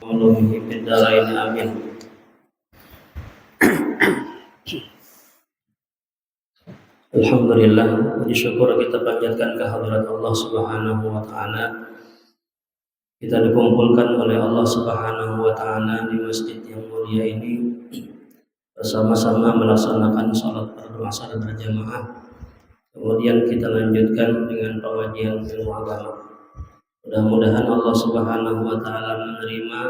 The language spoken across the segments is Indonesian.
Ulumihi bid-darain amin. Alhamdulillah, puji syukur kita panjatkan kehadirat Allah Subhanahu wa taala. Kita dikumpulkan oleh Allah Subhanahu wa taala di masjid yang mulia ini bersama-sama melaksanakan salat fardu asar berjamaah. Kemudian kita lanjutkan dengan pengajian ilmu agama. Mudah-mudahan Allah Subhanahu wa taala menerima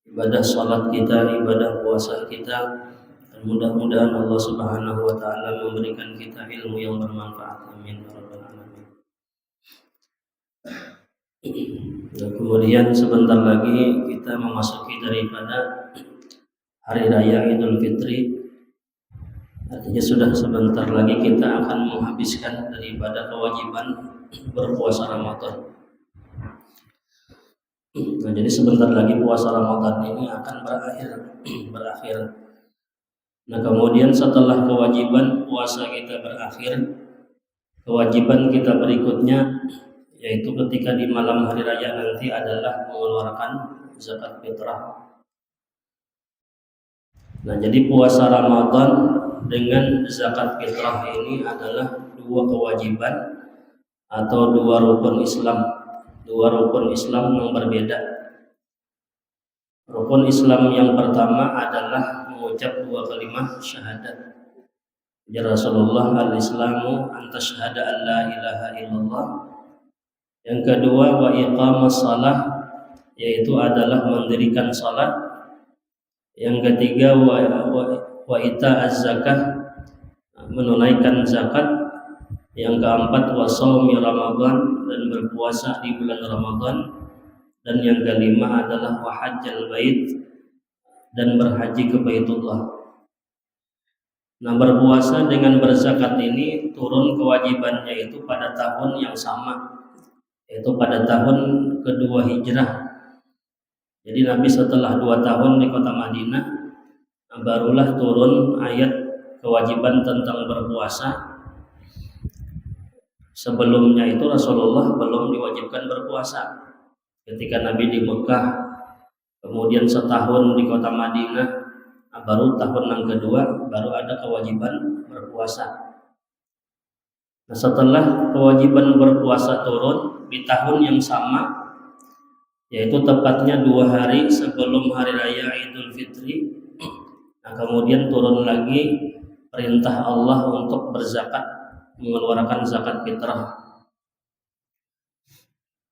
ibadah salat kita, ibadah puasa kita, dan mudah-mudahan Allah Subhanahu wa taala memberikan kita ilmu yang bermanfaat. Amin ya rabbal alamin. Dan kemudian sebentar lagi kita memasuki daripada hari raya Idul Fitri. Artinya sudah sebentar lagi kita akan menghabiskan daripada kewajiban berpuasa Ramadan. Nah, jadi sebentar lagi puasa Ramadan ini akan berakhir. Nah, kemudian setelah kewajiban puasa kita berakhir, kewajiban kita berikutnya yaitu ketika di malam hari raya nanti adalah mengeluarkan zakat fitrah. Nah, jadi puasa Ramadan dengan zakat fitrah ini adalah dua kewajiban atau dua rukun Islam yang berbeda. Rukun Islam yang pertama adalah mengucap dua kalimat syahadat. Ya Rasulullah, al-Islamu anta syahada an la ilaha illallah. Yang kedua wa iqamas salah, yaitu adalah mendirikan salat. Yang ketiga wa ita'az zakah, menunaikan zakat. Yang keempat wa shaumi Ramadan, dan berpuasa di bulan Ramadan. Dan yang kelima adalah wa hajjal bait, dan berhaji ke Baitullah. Nah, berpuasa dengan berzakat ini turun kewajibannya itu pada tahun yang sama, yaitu pada tahun kedua hijrah. Jadi Nabi setelah 2 tahun di kota Madinah, barulah turun ayat kewajiban tentang berpuasa. Sebelumnya itu Rasulullah belum diwajibkan berpuasa. Ketika Nabi di Mekah, kemudian setahun di kota Madinah, baru tahun yang kedua baru ada kewajiban berpuasa. Nah, setelah kewajiban berpuasa turun di tahun yang sama, yaitu tepatnya 2 hari sebelum hari raya Idul Fitri, nah kemudian turun lagi perintah Allah untuk berzakat, mengeluarkan zakat fitrah.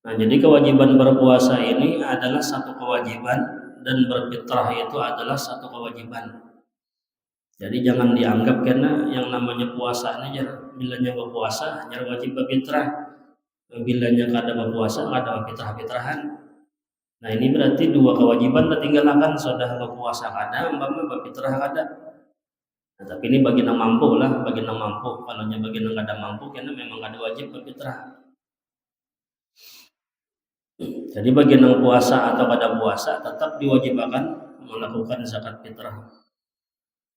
Nah, jadi kewajiban berpuasa ini adalah satu kewajiban, dan berfitrah itu adalah satu kewajiban. Jadi jangan dianggap karena yang namanya puasa ini bilanya berpuasa hanya wajib berfitrah, bilanya kada berpuasa kada berfitrah-fitrahan. Nah, ini berarti 2 kewajiban tertinggalkan, sudah berpuasa kada, umpama berfitrah kada. Nah, tapi ini bagi yang mampu lah, bagi yang mampu. Kalau bagi yang kada mampu karena memang kada wajib berfitrah. Jadi bagi yang puasa atau kada puasa tetap diwajibkan melakukan zakat fitrah.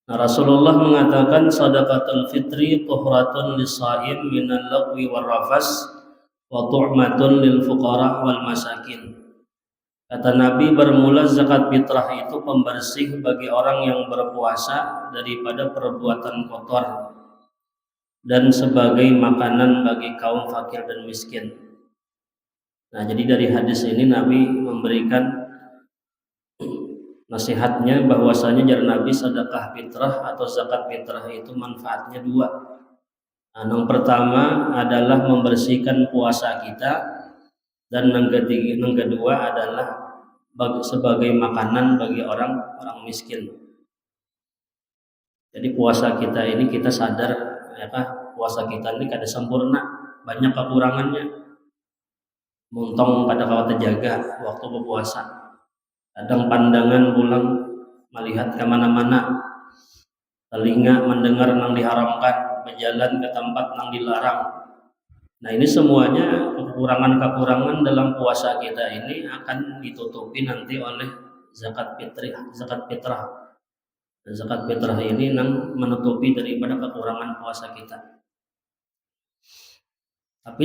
Nah, Rasulullah mengatakan sadaqatul fitri tuhratun lis-shaim minal lagwi war rafas wa tu'matun lil fuqara wal masakin. Kata Nabi, bermula zakat fitrah itu pembersih bagi orang yang berpuasa daripada perbuatan kotor, dan sebagai makanan bagi kaum fakir dan miskin. Nah, jadi dari hadis ini Nabi memberikan nasihatnya bahwasanya jar Nabi sedekah fitrah atau zakat fitrah itu manfaatnya 2. Nah, yang pertama adalah membersihkan puasa kita, dan yang kedua adalah sebagai makanan bagi orang miskin. Jadi puasa kita ini kita sadar ya puasa kita ini kada sempurna, banyak kekurangannya. Muntong pada kawat terjaga waktu berpuasa. Kadang pandangan pulang melihat kemana-mana, telinga mendengar nang diharamkan, berjalan ke tempat nang dilarang. Nah, ini semuanya kekurangan-kekurangan dalam puasa kita ini akan ditutupi nanti oleh zakat fitrah. Dan zakat fitrah ini nang menutupi daripada kekurangan puasa kita. Tapi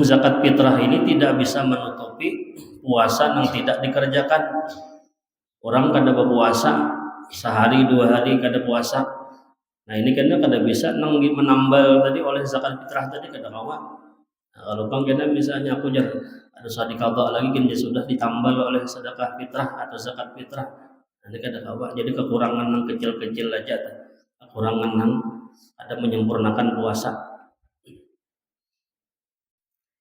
zakat fitrah ini tidak bisa menutupi puasa yang tidak dikerjakan. Orang kada berpuasa sehari dua hari kada puasa. Nah ini kan kada bisa nang menambal tadi oleh zakat fitrah tadi kada kawa. Nah, kalau bang kena misalnya aku jar ada sadi qada lagi kan dia sudah ditambal oleh sedekah fitrah atau zakat fitrah. Nah, ini kada kawa. Jadi kekurangan yang kecil-kecil aja, kekurangan yang ada menyempurnakan puasa.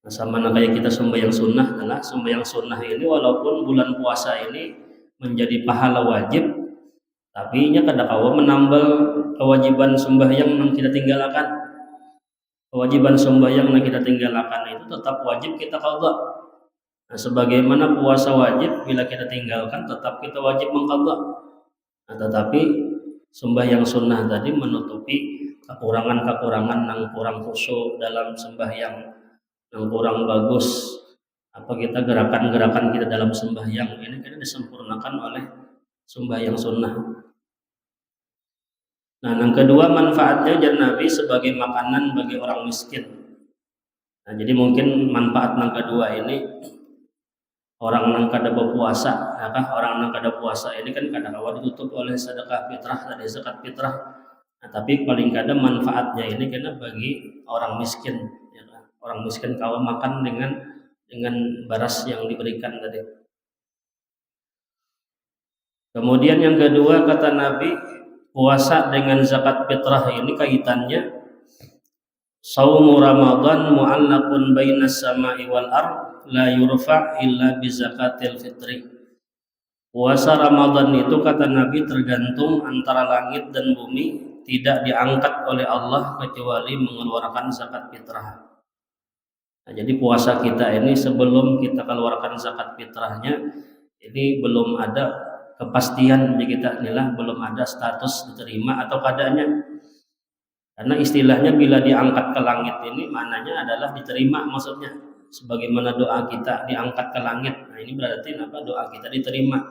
Nah, sama kayak kita sembahyang sunnah, adalah sembahyang sunnah ini walaupun bulan puasa ini menjadi pahala wajib, tapi nya kada kawa menambal kewajiban sembahyang yang kita tinggalkan. Kewajiban sembahyang yang kita tinggalkan itu tetap wajib kita qadha. Nah, sebagaimana puasa wajib bila kita tinggalkan tetap kita wajib mengqadha. Nah, tetapi sembahyang sunnah tadi menutupi kekurangan-kekurangan yang kurang khusyuk dalam sembahyang, yang kurang bagus apa kita gerakan-gerakan kita dalam sembahyang ini kan disempurnakan oleh sembahyang sunnah. Nah, yang kedua manfaatnya jar Nabi sebagai makanan bagi orang miskin. Nah, jadi mungkin manfaat yang kedua ini orang yang kada berpuasa, orang yang kada puasa ini kan kada kawa ditutup oleh sedekah fitrah dan zakat fitrah. Nah, tapi paling kada manfaatnya ini karena bagi orang miskin. Orang miskin kawa makan dengan beras yang diberikan tadi. Kemudian yang kedua kata Nabi, puasa dengan zakat fitrah ini kaitannya saumu Ramadan mu'allaqun bainas sama'i wal ard la yurfa' illa bi zakatil fitri. Puasa Ramadan itu kata Nabi tergantung antara langit dan bumi, tidak diangkat oleh Allah kecuali mengeluarkan zakat fitrah. Nah, jadi puasa kita ini sebelum kita keluarkan zakat fitrahnya ini belum ada kepastian di kita inilah, belum ada status diterima atau kadanya. Karena istilahnya bila diangkat ke langit ini maknanya adalah diterima, maksudnya sebagaimana doa kita diangkat ke langit. Nah, ini berarti apa? Doa kita diterima.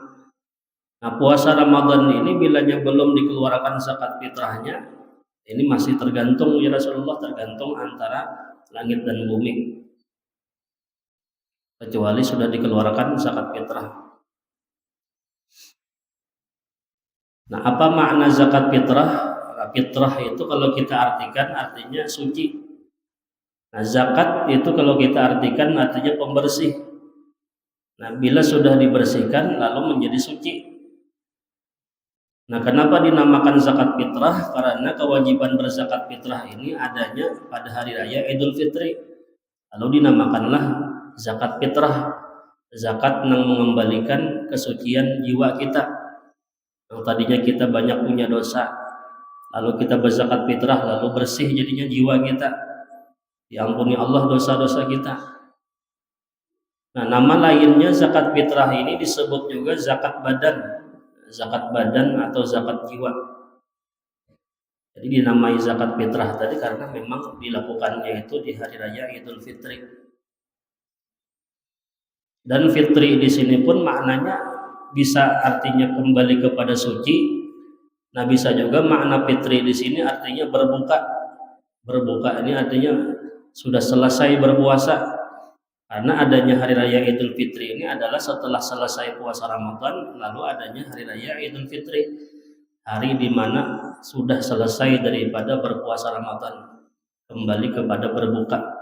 Nah, puasa Ramadan ini bilanya belum dikeluarkan zakat fitrahnya, ini masih tergantung ya Rasulullah, tergantung antara langit dan bumi. Kecuali sudah dikeluarkan zakat fitrah. Nah, apa makna zakat fitrah? Fitrah itu kalau kita artikan artinya suci. Nah, zakat itu kalau kita artikan artinya pembersih. Nah, bila sudah dibersihkan lalu menjadi suci. Nah, kenapa dinamakan zakat fitrah? Karena kewajiban berzakat fitrah ini adanya pada hari raya Idul Fitri. Lalu dinamakanlah zakat fitrah, zakat yang mengembalikan kesucian jiwa kita. Yang tadinya kita banyak punya dosa, lalu kita berzakat fitrah, lalu bersih jadinya jiwa kita, diampuni Allah dosa-dosa kita. Nah, nama lainnya zakat fitrah ini disebut juga zakat badan atau zakat jiwa. Jadi dinamai zakat fitrah tadi karena memang dilakukannya itu di hari raya Idul Fitri. Dan fitri di sini pun maknanya bisa artinya kembali kepada suci. Nah, bisa juga makna fitri di sini artinya berbuka. Berbuka ini artinya sudah selesai berpuasa. Karena adanya hari raya Idul Fitri ini adalah setelah selesai puasa Ramadan, lalu adanya hari raya Idul Fitri, hari di mana sudah selesai daripada berpuasa Ramadan, kembali kepada berbuka.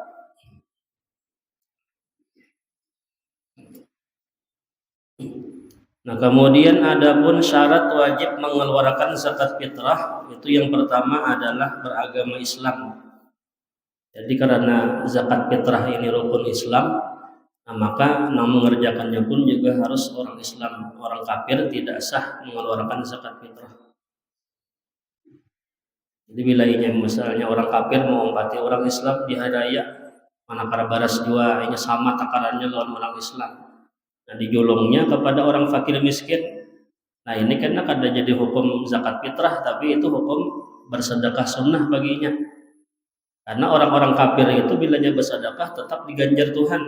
Nah, kemudian adapun syarat wajib mengeluarkan zakat fitrah itu yang pertama adalah beragama Islam. Jadi karena zakat fitrah ini rukun Islam, nah maka mengerjakannya pun juga harus orang Islam. Orang kafir tidak sah mengeluarkan zakat fitrah. Jadi wilayahnya misalnya orang kafir mau ompati orang Islam di hari raya, manakala baras jua ini sama takarannya lawan orang Islam. Nah, dijolongnya kepada orang fakir miskin. Nah, ini karena kada jadi hukum zakat fitrah, tapi itu hukum bersedekah sunnah baginya. Karena orang-orang kafir itu bilanya bersedekah tetap diganjar Tuhan.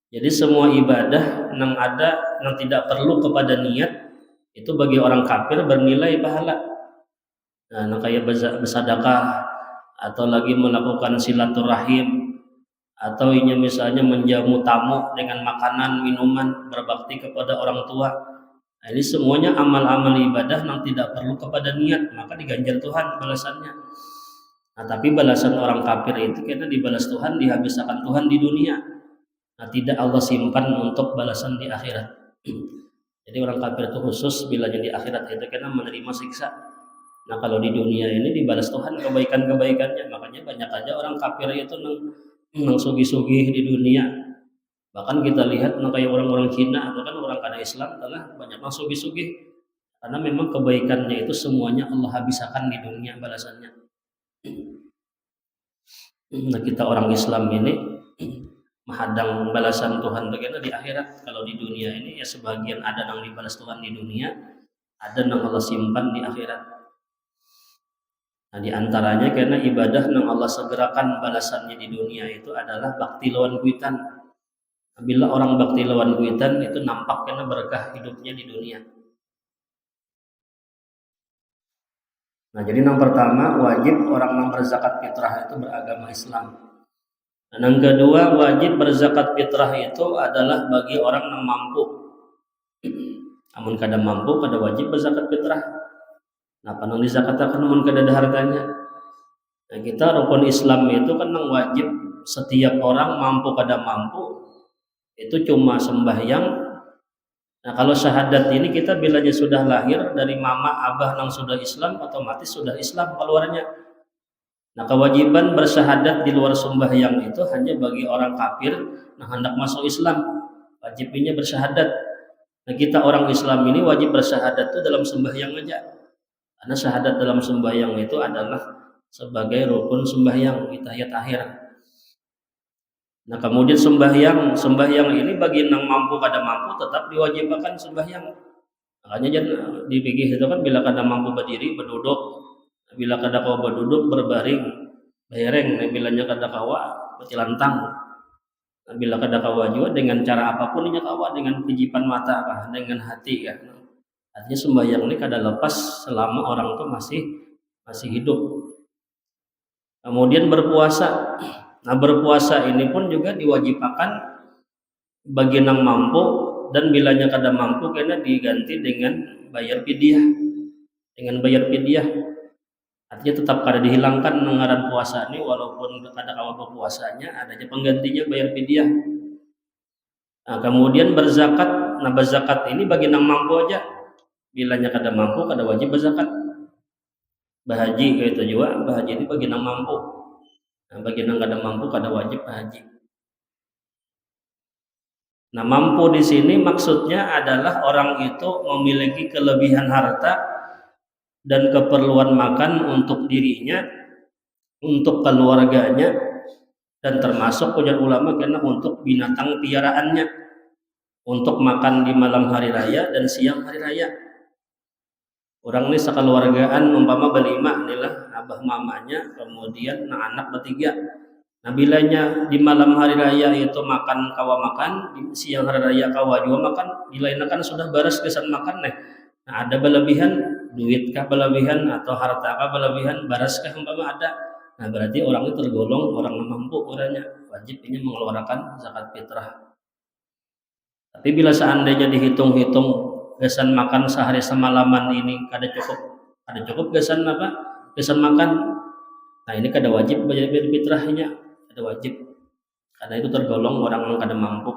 Jadi semua ibadah yang ada yang tidak perlu kepada niat itu bagi orang kafir bernilai pahala. Nah, kayak bersedekah atau lagi melakukan silaturahim atau inya misalnya menjamu tamu dengan makanan, minuman, berbakti kepada orang tua. Nah, ini semuanya amal-amal ibadah yang tidak perlu kepada niat, maka diganjar Tuhan balasannya. Nah, tapi balasan orang kafir itu karena dibalas Tuhan, dihabiskan Tuhan di dunia. Nah, tidak Allah simpan untuk balasan di akhirat. Jadi orang kafir itu khusus bilanya di akhirat itu karena menerima siksa. Nah, kalau di dunia ini dibalas Tuhan kebaikan-kebaikannya. Makanya banyak aja orang kafir itu nang sugih-sugih di dunia. Bahkan kita lihat kayak orang-orang Cina atau kan orang kada Islam telah banyak nang sugih-sugih karena memang kebaikannya itu semuanya Allah habiskan di dunia balasannya. Nah, kita orang Islam ini menghadang balasan Tuhan bagaimana di akhirat. Kalau di dunia ini ya sebagian ada yang dibalas Tuhan di dunia, ada yang Allah simpan di akhirat. Nah, di antaranya karena ibadah yang Allah segerakan balasannya di dunia itu adalah bakti lawan kuitan. Bila orang bakti lawan kuitan itu nampak karena berkah hidupnya di dunia. Nah, jadi yang pertama wajib orang yang berzakat fitrah itu beragama Islam. Dan yang kedua wajib berzakat fitrah itu adalah bagi orang yang mampu. Namun kada mampu kada wajib berzakat fitrah. Nah, panang dizakatakan namun kada ada hartanya. Nah, kita rukun Islam itu kan yang wajib setiap orang mampu kada mampu itu cuma sembahyang. Nah, kalau syahadat ini kita bilanya sudah lahir dari mama abah yang sudah Islam otomatis sudah Islam keluarnya. Nah, kewajiban bersyahadat di luar sembahyang itu hanya bagi orang kafir yang hendak masuk Islam. Wajibnya bersyahadat. Nah, kita orang Islam ini wajib bersyahadat itu dalam sembahyang aja. Karena syahadat dalam sembahyang itu adalah sebagai rukun sembahyang di tahiyat akhir. Nah, kemudian sembahyang ini bagi yang mampu kada mampu tetap diwajibkan sembahyang. Makanya jangan di fikih itu kan bila kada mampu berdiri berduduk, bila kada kawa berduduk berbaring, bereng, bilanya kada kawa bercilantang. Nah, bila kada kawa juga dengan cara apapun nya kawa dengan kejipan mata kah, dengan hati kan. Artinya sembahyang ini kada lepas selama orang itu masih hidup. Kemudian berpuasa. Nah, berpuasa ini pun juga diwajibkan bagi yang mampu dan bilanya kada mampu karena diganti dengan bayar fidyah. Dengan bayar fidyah. Artinya tetap kada dihilangkan ngaran puasa ini walaupun kada kawa berpuasanya adanya penggantinya bayar fidyah. Nah, kemudian berzakat. Nah, berzakat ini bagi yang mampu aja. Bilanya kada mampu kada wajib berzakat. Bahaji kayak itu juga, bahaji ini bagi yang mampu. Nah, bagi yang kada mampu kada wajib haji. Nah, mampu di sini maksudnya adalah orang itu memiliki kelebihan harta dan keperluan makan untuk dirinya, untuk keluarganya, dan termasuk ujar ulama karena untuk binatang piaraannya, untuk makan di malam hari raya dan siang hari raya. Orang ini sekeluargaan umpama berlima inilah abah mamanya kemudian anak bertiga. Nah, bilanya di malam hari raya itu makan kawa makan, di siang hari raya kawa juga makan, bilanya kan sudah baras kesan makan nih. Nah, ada berlebihan duit kah berlebihan atau harta kah berlebihan baras kah umpama ada. Nah, berarti orang itu tergolong orang yang mampu orangnya wajib ini mengeluarkan zakat fitrah. Tapi bila seandainya dihitung-hitung gasan makan sehari semalaman ini kada cukup gasan apa gasan makan. Nah, ini kada wajib bayar fitrahnya, kada wajib karena itu tergolong orang yang kada mampu.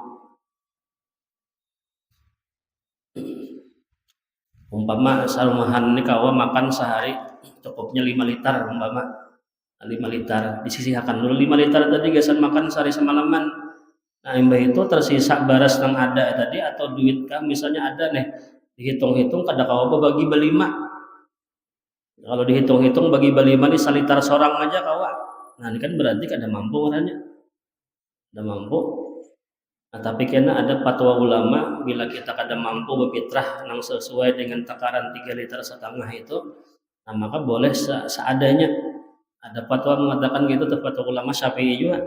Umpama sarumahan ini kawa makan sehari cukupnya 5 liter umpama 5 liter disisihkan dulu 5 liter tadi gasan makan sehari semalaman. Nah, imbah itu tersisa baras yang ada tadi atau duit kah misalnya ada nih dihitung-hitung kada kawa bagi berlima. Kalau dihitung-hitung bagi berlima nih salitar sorang aja kawa. Nah, ini kan berarti kada mampu orangnya. Kada mampu. Nah, tapi karena ada fatwa ulama bila kita kada mampu berfitrah yang sesuai dengan takaran 3,5 liter itu, nah maka boleh seadanya. Ada fatwa mengatakan gitu tuh fatwa ulama Syafi'i juga.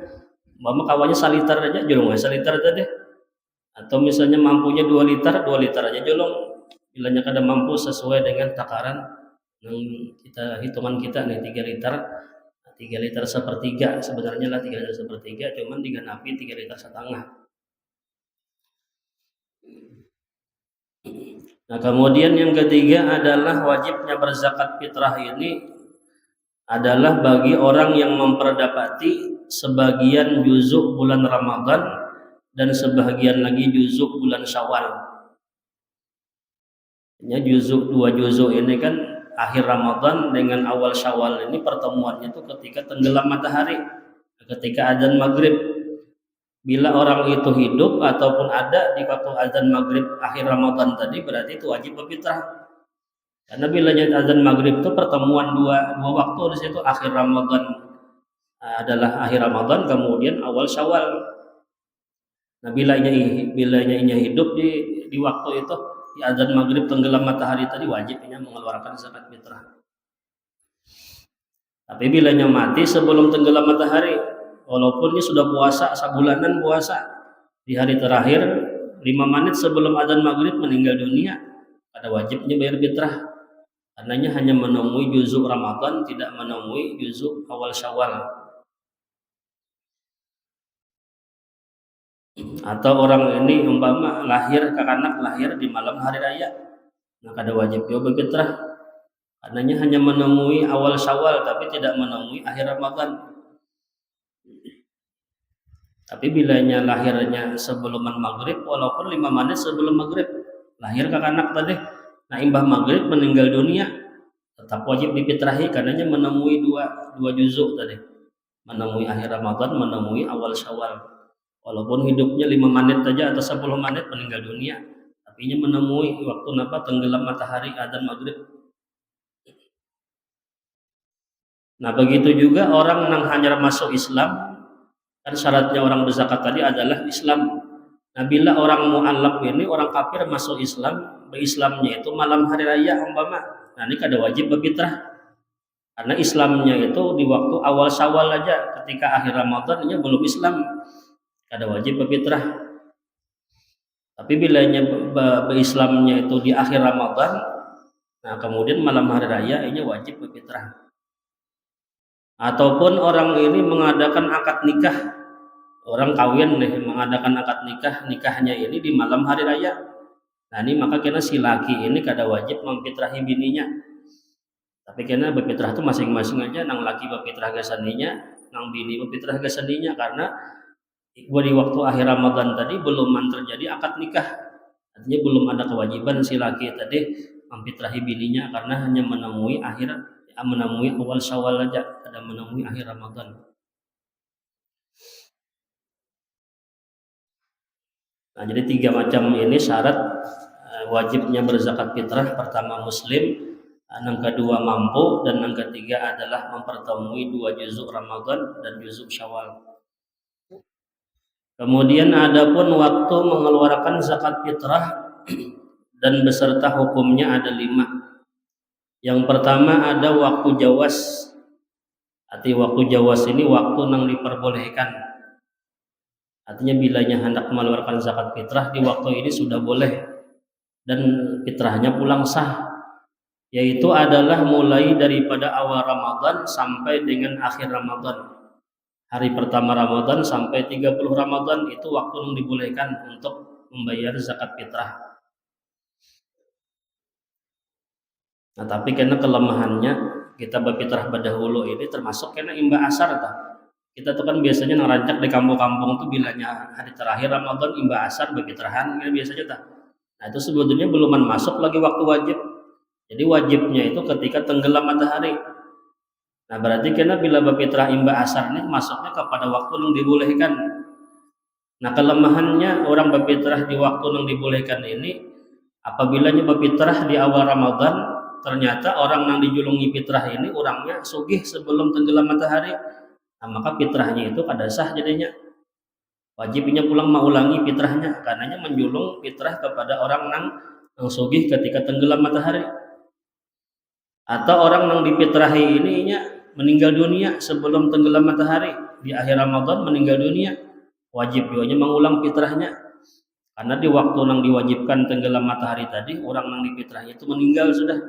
Mama kawannya saliter aja jolong saliter tadi. Atau misalnya mampunya 2 liter aja jolong. Bilanya kada mampu sesuai dengan takaran yang kita hitungan kita nih 3 liter. 3 liter sepertiga sebenarnya lah 3 liter sepertiga, cuman digenapi 3 liter setengah. Nah, kemudian yang ketiga adalah wajibnya berzakat fitrah ini adalah bagi orang yang memperdapati sebagian juzuk bulan Ramadan dan sebagian lagi juzuk bulan Syawal. Ya, juzuk 2 juzuk ini kan akhir Ramadan dengan awal Syawal ini pertemuannya itu ketika tenggelam matahari, ketika adzan maghrib. Bila orang itu hidup ataupun ada di waktu adzan maghrib akhir Ramadan tadi, berarti itu wajib berfitrah. Karena bila adzan maghrib itu pertemuan dua waktu di situ, akhir Ramadan adalah akhir Ramadan, kemudian awal Syawal. Nah, bilanya hidup di waktu itu, di adzan maghrib tenggelam matahari tadi, wajibnya mengeluarkan zakat fitrah. Tapi bilanya mati sebelum tenggelam matahari, walaupun ini sudah puasa sebulanan puasa, di hari terakhir 5 menit sebelum adzan maghrib meninggal dunia, ada wajibnya bayar fitrah. Karenanya hanya menemui juzuk Ramadan, tidak menemui juzuk awal Syawal. Atau orang ini umpama kakak lahir di malam hari raya, nah ada wajib juga berfitrah. Karenanya hanya menemui awal Syawal tapi tidak menemui akhir Ramadan. Tapi bilanya lahirnya sebelum maghrib, walaupun 5 menit sebelum maghrib lahir kakak anak tadi, nah imbah maghrib meninggal dunia, tetap wajib difitrahi karenanya menemui dua juzuk tadi, menemui akhir Ramadan, menemui awal Syawal. Walaupun hidupnya 5 menit saja atau 10 menit meninggal dunia, tapi ini menemui waktu tenggelam matahari adzan maghrib. Nah, begitu juga orang yang hanya masuk Islam, kan syaratnya orang berzakat tadi adalah Islam. Nah, bila orang mu'allaf ini, orang kafir masuk Islam, berislamnya itu malam hari raya umpama, nah ini kada wajib berfitrah. Karena Islamnya itu di waktu awal Syawal aja, ketika akhir Ramadan ini belum Islam, kada wajib berfitrah. Tapi bilanya berislamnya itu di akhir Ramadan, nah kemudian malam hari raya ini wajib berfitrah. Ataupun orang ini mengadakan akad nikah, orang kawin nih mengadakan akad nikahnya ini di malam hari raya. Nah ini maka kena si laki ini kada wajib memfitrahi bininya. Tapi kena berfitrah itu masing-masing aja, nang laki berfitrah ke seninya, nang bini berfitrah ke seninya, karena di waktu akhir Ramadan tadi belum terjadi akad nikah. Artinya belum ada kewajiban si laki tadi memfitrahi bininya karena hanya menemui awal Syawal aja, ada menemui akhir Ramadan. Nah, jadi 3 macam ini syarat wajibnya berzakat fitrah. Pertama muslim, yang kedua mampu, dan yang ketiga adalah mempertemui 2 juzuk Ramadan dan juzuk Syawal. Kemudian adapun waktu mengeluarkan zakat fitrah dan beserta hukumnya ada 5. Yang pertama ada waktu jawas. Arti waktu jawas ini waktu yang diperbolehkan. Artinya bilanya hendak mengeluarkan zakat fitrah di waktu ini sudah boleh dan fitrahnya pulang sah. Yaitu adalah mulai daripada awal Ramadan sampai dengan akhir Ramadan. Hari pertama Ramadan sampai 30 Ramadan itu waktu yang dibolehkan untuk membayar zakat fitrah. Nah, tapi karena kelemahannya kita berfitrah berdahulu ini termasuk karena imbah asar kita tuh kan biasanya ngerancak di kampung-kampung tuh bilanya hari terakhir Ramadan imbah asar berfitrahan ini biasanya Nah, itu sebetulnya belum masuk lagi waktu wajib. Jadi wajibnya itu ketika tenggelam matahari. Nah, berarti karena bila berfitrah imbah asar ini masuknya kepada waktu yang dibolehkan. Nah, kelemahannya orang berfitrah di waktu yang dibolehkan ini apabila berfitrah di awal Ramadan, ternyata orang yang dijulungi fitrah ini orangnya sugih sebelum tenggelam matahari, nah maka fitrahnya itu kada sah jadinya. Wajibnya pulang mengulangi fitrahnya, karenanya menjulung fitrah kepada orang yang sugih ketika tenggelam matahari. Atau orang yang difitrahi ini meninggal dunia sebelum tenggelam matahari, di akhir Ramadan meninggal dunia, wajib juga mengulang fitrahnya. Karena di waktu yang diwajibkan tenggelam matahari tadi, orang yang difitrahnya itu meninggal sudah.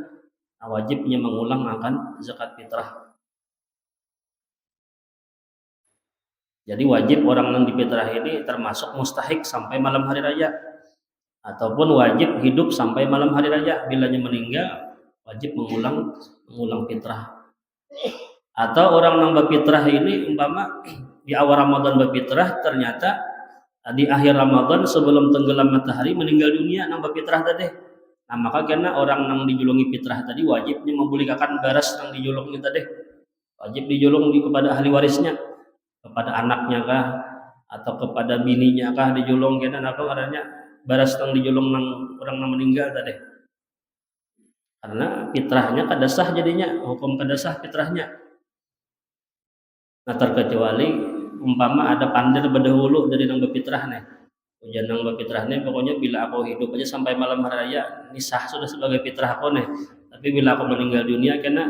Wajibnya mengulang akan zakat fitrah. Jadi wajib orang yang difitrah ini termasuk mustahik sampai malam hari raya, ataupun wajib hidup sampai malam hari raya. Bilanya meninggal wajib mengulang fitrah. Atau orang yang berfitrah ini umpama di awal Ramadan berfitrah, ternyata di akhir Ramadan sebelum tenggelam matahari meninggal dunia nang berfitrah tadi. Nah maka karena orang yang dijulungi fitrah tadi wajibnya memulikakan baras yang dijulungi tadi, wajib dijulung kepada ahli warisnya, kepada anaknya kah atau kepada bininya kah dijulung, karena apa adanya baras yang dijulung nang orang yang meninggal tadi, karena fitrahnya kada sah, jadinya hukum kada sah fitrahnya. Nah terkecuali umpama ada pandir berdahulu dari nang berfitrah nih, ujian nang berfitrah nih pokoknya bila aku hidup aja sampai malam hari raya ini sah sudah sebagai fitrah aku nih, tapi bila aku meninggal dunia karena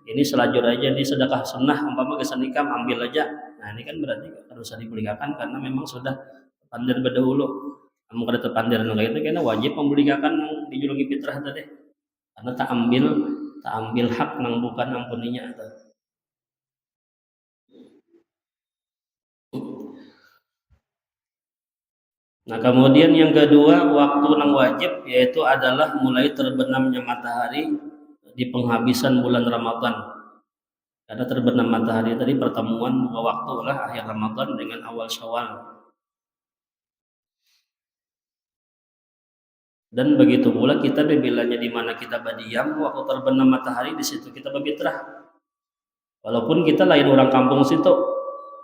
ini selajur aja di sedekah sunnah umpama gesan nikah ambil aja. Nah ini kan berarti harus dibelikan karena memang sudah pandir berdahulu. Kamu kada terpandir nang itu karena wajib membelikan nang dijulungi fitrah tadi, karena tak ambil hak nang bukan ampuninya atau. Nah kemudian yang kedua waktu nang wajib yaitu adalah mulai terbenamnya matahari di penghabisan bulan Ramadan. Karena terbenam matahari tadi pertemuan dua waktu lah, akhir Ramadan dengan awal Syawal. Dan begitu pula kita bilanya di mana kita berdiam waktu terbenam matahari, di situ kita berfitrah. Walaupun kita lain orang kampung situ,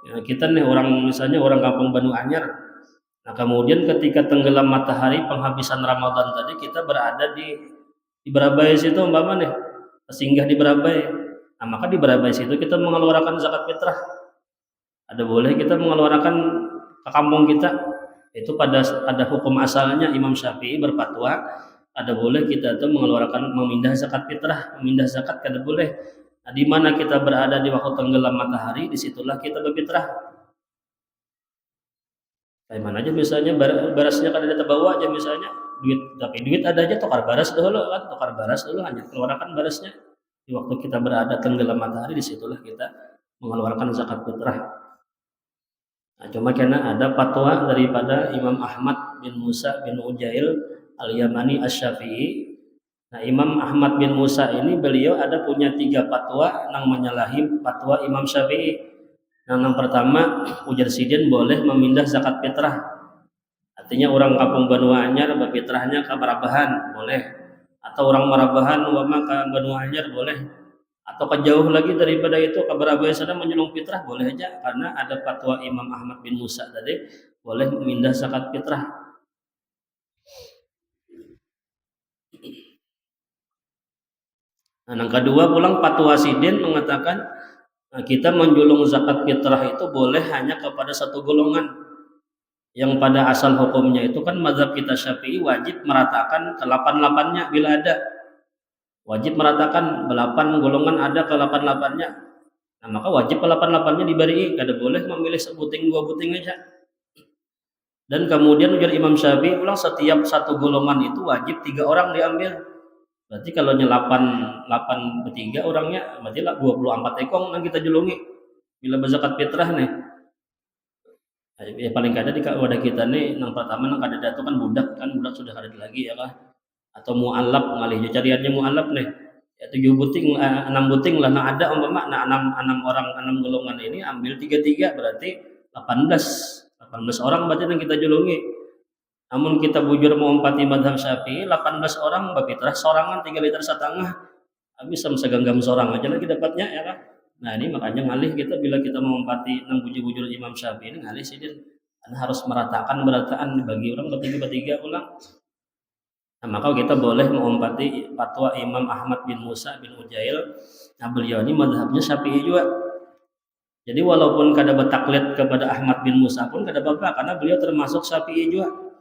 ya, kita nih orang misalnya orang kampung Banu Anyar. Nah kemudian ketika tenggelam matahari penghabisan Ramadan tadi kita berada di Barabai situ umpama nih, singgah di Barabai. Nah maka di Barabai situ kita mengeluarkan zakat fitrah. Ada boleh kita mengeluarkan ke kampung kita. Itu pada hukum asalnya Imam Syafi'i berfatwa ada boleh kita tuh mengeluarkan memindah zakat fitrah, memindah zakat kada boleh. Nah, di mana kita berada di waktu tenggelam matahari, disitulah kita berfitrah. Kayak mana aja misalnya barasnya kan ada terbawa aja misalnya duit, tapi duit ada aja tukar baras dulu kan, tukar baras dulu hanya keluarkan barasnya di waktu kita berada tenggelam matahari, disitulah kita mengeluarkan zakat fitrah. Nah, cuma karena ada fatwa daripada Imam Ahmad bin Musa bin Ujail al-Yamani asy-Syafi'i. Nah Imam Ahmad bin Musa ini beliau ada punya 3 fatwa yang menyalahi fatwa Imam Syafi'i. Yang pertama, ujar sidin boleh memindah zakat fitrah. Artinya orang kampung Banu Anyar berfitrahnya ke Marabahan boleh, atau orang Marabahan wama ke Banu Anyar boleh, atau kejauh lagi daripada itu ke Barabai sana menyulung fitrah boleh aja, karena ada fatwa Imam Ahmad bin Musa tadi boleh memindah zakat fitrah. Nah, yang kedua pulang fatwa sidin mengatakan kita menjulung zakat fitrah itu boleh hanya kepada satu golongan, yang pada asal hukumnya itu kan mazhab kita Syafi'i wajib meratakan ke-8-8-nya bila ada, wajib meratakan 8 golongan ada ke-8-8-nya. Nah maka wajib ke-8-8-nya diberi, kada boleh memilih sebuting 2 buting aja. Dan kemudian ujar Imam Syafi'i pulang setiap satu golongan itu wajib 3 orang diambil. Berarti kalau 8 bertiga orangnya berarti lah 24 ekong yang kita julungi bila berzakat fitrah nih. Ya paling kada di wadah kita nih yang pertama yang kada datu kan budak sudah kada lagi ya kah, atau mualaf ngalih cariannya mualaf nih ya 7 buting 6 buting lah nah ada umpama nah 6 orang 6 golongan ini ambil 3 berarti 18 orang berarti yang kita julungi. Namun kita bujur mengumpati madhab Syafi'i 18 orang berfitrah sorangan 3,5 liter habis sama segenggam sorang aja lagi dapatnya ya kan. Nah ini makanya ngalih kita bila kita mengumpati 6 bujur Imam Syafi'i ini ngalih sih karena harus meratakan berataan bagi orang bertiga ulang. Nah maka kita boleh mengumpati fatwa Imam Ahmad bin Musa bin Ujail. Nah beliau ini madhabnya Syafi'i juga. Jadi walaupun kada bertaklid kepada Ahmad bin Musa pun kada apa-apa karena beliau termasuk Syafi'i juga.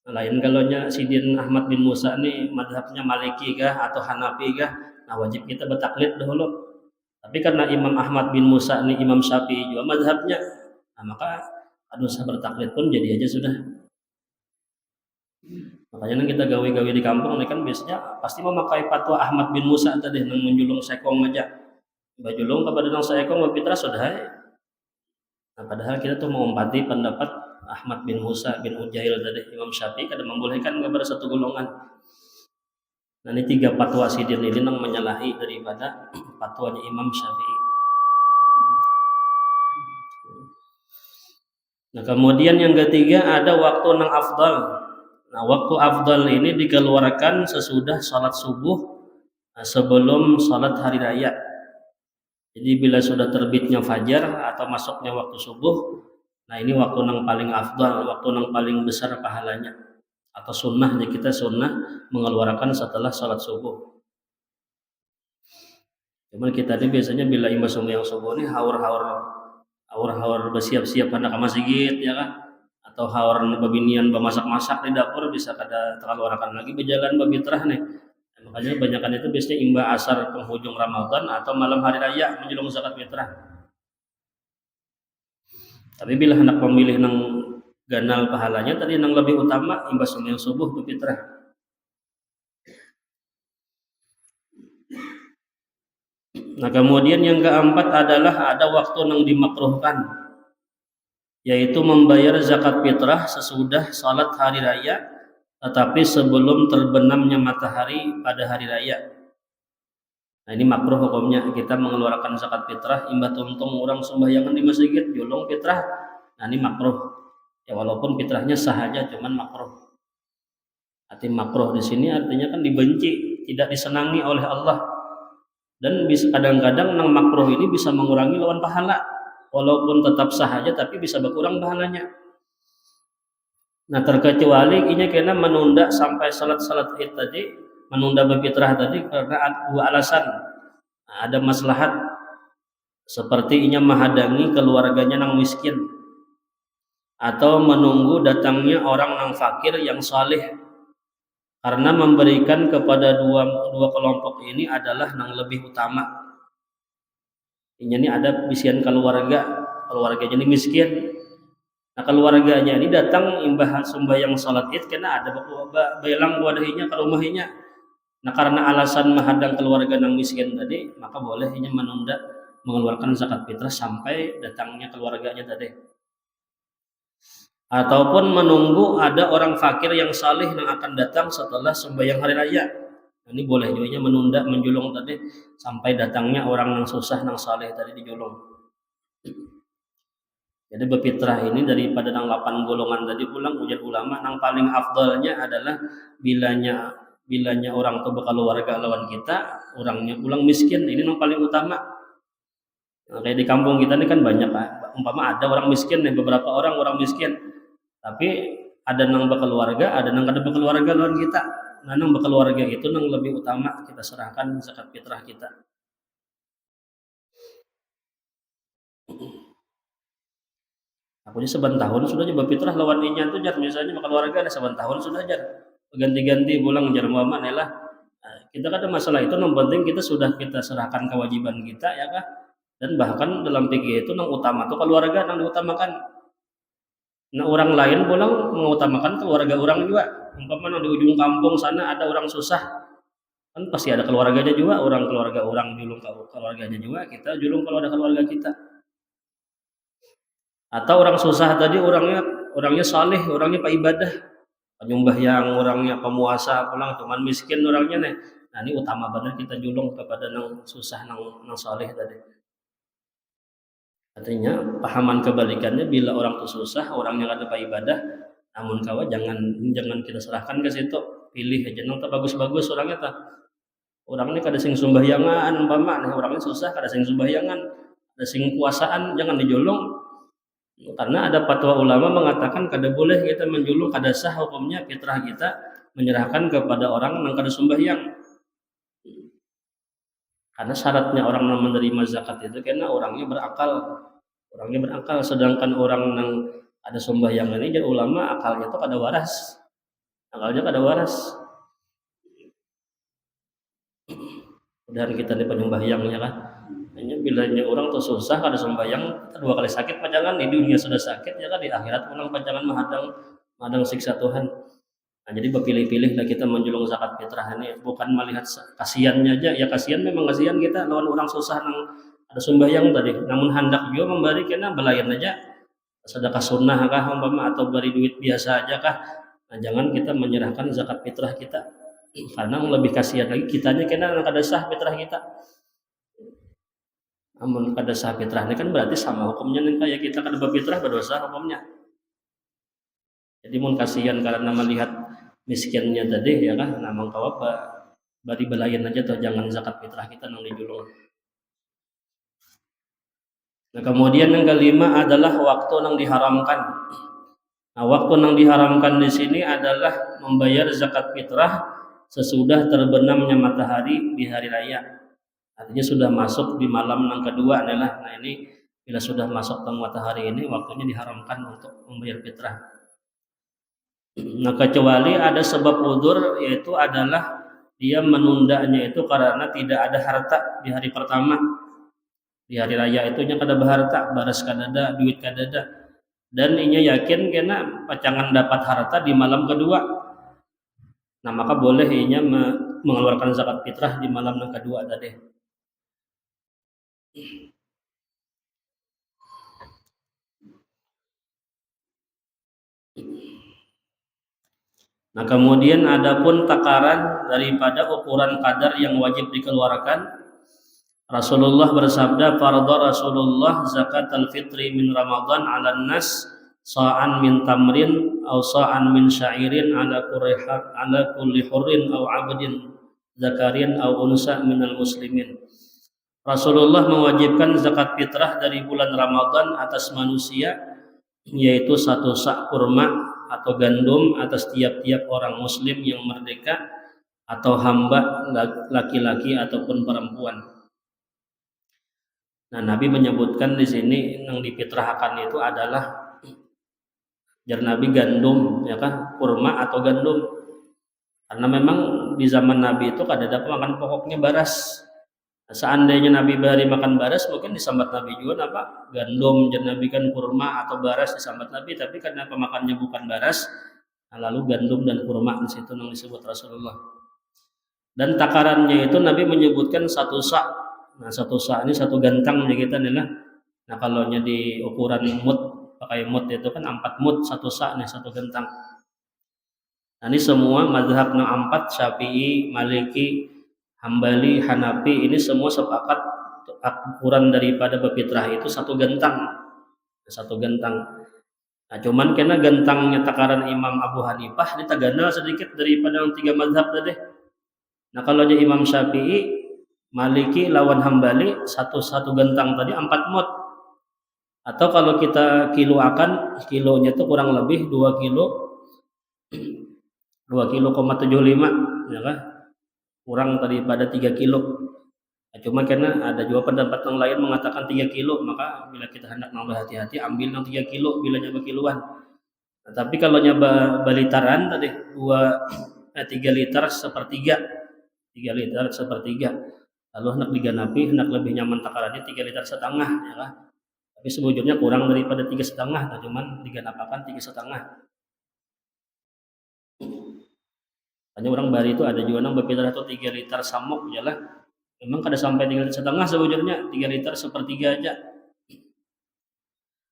Lain kalau sidin Ahmad bin Musa ini madhabnya Maliki kah atau Hanafi kah, nah wajib kita bertaklid dahulu. Tapi karena Imam Ahmad bin Musa ini Imam Syafi'i juga madhabnya, nah maka ada usah bertaklid pun jadi aja sudah. Makanya kita gawe-gawe di kampung ini kan biasanya pasti memakai fatwa Ahmad bin Musa tadi yang menjulung sekong aja. Bajulung kepada nang sekong berfitrah sudah. Nah, padahal kita tuh mengumpati pendapat Ahmad bin Musa bin Ujail tadi, Imam Syafi'i kada membolehkan kepada satu golongan. Nah, ini 3 fatwa sidin ini yang menyalahi daripada fatwanya Imam Syafi'i. Nah, kemudian yang ketiga ada waktu nang afdal. Nah, waktu afdal ini dikeluarkan sesudah sholat subuh sebelum sholat hari raya. Jadi bila sudah terbitnya fajar atau masuknya waktu subuh, nah ini waktu yang paling afdal, waktu yang paling besar pahalanya. Atau sunnahnya, kita sunnah mengeluarkan setelah sholat subuh. Cuman kita ini biasanya bila imam sembahyang subuh ini haur bersiap-siap hendak ke masjid ya kan, atau haur babinian bemasak-masak di dapur bisa kada terkeluarkan lagi berjalan babitrah nih. Makanya kebanyakan itu biasanya imbah asar penghujung Ramadan atau malam hari raya menjelang zakat fitrah. Tapi bila hendak memilih nang ganal pahalanya tadi nang lebih utama imbah sembahyang subuh berfitrah. Nah, kemudian yang keempat adalah ada waktu yang dimakruhkan, yaitu membayar zakat fitrah sesudah salat hari raya tetapi sebelum terbenamnya matahari pada hari raya. Nah, ini makruh hukumnya, kita mengeluarkan zakat fitrah imbah tuntung orang sembahyangan di masjid julung fitrah. Nah, ini makruh. Ya walaupun fitrahnya sah aja cuman makruh. Arti makruh di sini artinya kan dibenci, tidak disenangi oleh Allah. Dan bisa kadang-kadang nang makruh ini bisa mengurangi lawan pahala. Walaupun tetap sah aja tapi bisa berkurang pahalanya. Nah, terkecuali ini kena menunda sampai salat-salat Id tadi, menunda berfitrah tadi karena 2 alasan. Nah, ada maslahat seperti inya menghadangi keluarganya nang miskin atau menunggu datangnya orang nang fakir yang saleh. Karena memberikan kepada dua kelompok ini adalah nang lebih utama. Ini ada bisian keluarganya ini miskin. Nah, keluarganya ini datang imbah sembahyang salat Id kena ada belang wadahinya ke rumahnya. Nah, karena alasan menghadang keluarga nang miskin tadi, maka boleh ini menunda mengeluarkan zakat fitrah sampai datangnya keluarganya tadi. Ataupun menunggu ada orang fakir yang saleh yang akan datang setelah sembahyang hari raya. Ini boleh juga menunda menjulung tadi sampai datangnya orang yang susah yang saleh tadi dijulung. Jadi berfitrah ini daripada nang 8 golongan tadi pulang ujar ulama nang paling afdalnya adalah bilanya orang tua berkeluarga lawan kita, orangnya pulang miskin, ini nang paling utama. Nah, kayak di kampung kita ini kan banyak umpama ada orang miskin nih, beberapa orang miskin. Tapi ada nang berkeluarga, ada nang kada berkeluarga lawan kita. Nah, nang berkeluarga itu nang lebih utama kita serahkan zakat fitrah kita. Aku ini 7 tahun sudah coba fitrah lawan inya tuh jar misalnya berkeluarga ada 7 tahun sudah jar. Ganti-ganti pulang jar Muhammad lah. Nah, kita kada masalah itu, yang penting kita sudah kita serahkan kewajiban kita ya kah. Dan bahkan dalam fikih itu nang utama tuh keluarga nang diutamakan. Nah, orang lain pulang mengutamakan keluarga orang juga. Umpama di ujung kampung sana ada orang susah, kan pasti ada keluarganya juga, keluarga orang julung keluarganya juga, kita julung kalau ada keluarga kita. Atau orang susah tadi orangnya saleh, orangnya pak ibadah, penyembah yang orangnya pemuasa pulang cuman miskin orangnya nih. Nah, ini utama benar kita julung kepada nang susah nang saleh tadi. Artinya pahaman kebalikannya bila orang itu susah, orangnya ada pak ibadah, namun kawan jangan kita serahkan ke situ, pilih aja nang bagus-bagus orangnya tak. Orangnya kada sing sembahyangan umpama nih, orangnya susah kada sing sembahyangan, ada sing kuasaan jangan dijulung. Karena ada fatwa ulama mengatakan kada boleh kita menjulung, kada sah hukumnya fitrah kita menyerahkan kepada orang yang kada sembahyang. Karena syaratnya orang yang menerima zakat itu karena orangnya berakal, sedangkan orang yang ada sembahyang ini jadi ulama akalnya itu kada waras. Dan kita di penyembahyangnya kan. Hanya bilanya orang tuh susah kada sembahyang, 2 kali sakit panjangan di dunia sudah sakit ya kan, di akhirat menang panjangan menghadang siksa Tuhan. Nah, jadi berpilih-pilih lah kita menjulung zakat fitrah ini, bukan melihat kasihannya aja. Ya kasihan, memang kasihan kita lawan orang susah nang ada sembahyang tadi. Namun hendak juga memberi kena belayan aja sedekah sunnah kah umpama atau beri duit biasa aja kah. Nah, jangan kita menyerahkan zakat fitrah kita, karena lebih kasihan lagi kitanya kena kada sah fitrah kita. Amun kada sah fitrah ini kan berarti sama hukumnya nih kayak kita kada berfitrah berdosa hukumnya. Jadi mun kasihan karena melihat miskinnya tadi ya kan, nah mangka apa bari belayan aja tuh, jangan zakat fitrah kita nang dijulung. Nah, kemudian yang kelima adalah waktu yang diharamkan. Nah, waktu yang diharamkan di sini adalah membayar zakat fitrah sesudah terbenamnya matahari di hari raya. Artinya sudah masuk di malam yang kedua adalah. Nah, ini bila sudah masuk tengah matahari ini waktunya diharamkan untuk membayar fitrah. Nah, kecuali ada sebab udzur, yaitu adalah dia menundanya itu karena tidak ada harta di hari pertama. Di hari raya itu nya kada berharta, baras kadada, duit kadada, dan inya yakin kena pacangan dapat harta di malam kedua. Nah, maka boleh inya mengeluarkan zakat fitrah di malam yang kedua tadi. Nah, kemudian adapun takaran daripada ukuran kadar yang wajib dikeluarkan, Rasulullah bersabda, "Farada Rasulullah zakat al-fitri min Ramadan 'alan nas sa'an min tamrin aw sa'an min sya'irin ala kulli hurrin aw 'abdin zakarin aw unsa minal muslimin." Rasulullah mewajibkan zakat fitrah dari bulan Ramadan atas manusia, yaitu 1 sak kurma atau gandum atas tiap-tiap orang muslim yang merdeka atau hamba laki-laki ataupun perempuan. Nah, Nabi menyebutkan di sini yang difitrahkan itu adalah jar Nabi gandum, ya kan, kurma atau gandum. Karena memang di zaman Nabi itu kada ada makan pokoknya baras. Seandainya Nabi bari makan baras, mungkin disambat Nabi juga apa? Gandum, jar Nabi kan kurma atau baras disambat Nabi, tapi karena pemakannya bukan baras, nah lalu gandum dan kurma di situ yang disebut Rasulullah. Dan takarannya itu Nabi menyebutkan 1 sak. Nah, 1 sak ini 1 gantang kita nih lah. Nah, kalau nya di ukuran mut, pakai mut itu kan 4 mut 1 sak nih 1 gantang. Nah, ini semua mazhab 4, Syafi'i, Maliki, Hambali, Hanafi, ini semua sepakat ukuran daripada berfitrah itu 1 gantang. 1 gantang. Nah, cuman karena gantangnya takaran Imam Abu Hanifah ini tagana sedikit daripada yang 3 mazhab tadi. Nah, kalau nya Imam Syafi'i, Maliki lawan Hambali 1 gantang tadi 4 mut. Atau kalau kita kiloakan, kilonya itu kurang lebih 2 kilo 2,75 ya kan? Kurang daripada 3 kilo. Nah, cuma karena ada juga pendapat yang lain mengatakan 3 kilo, maka bila kita hendak nambah hati-hati ambil yang 3 kilo bila nyaba kiloan. Nah, tapi kalau nyaba balitaran tadi 3 liter sepertiga. 3 liter sepertiga. Lalu hendak diganapi, hendak lebih nyaman takarannya 3,5 liter ya kan? Tapi sebujurnya kurang daripada 3,5, nah cuman diganapakan 3,5. Hanya orang bari itu ada juga nang berfitrah itu 3 liter samuk ya lah. Memang kada sampai 3,5 liter sebujurnya, 3 liter sepertiga aja.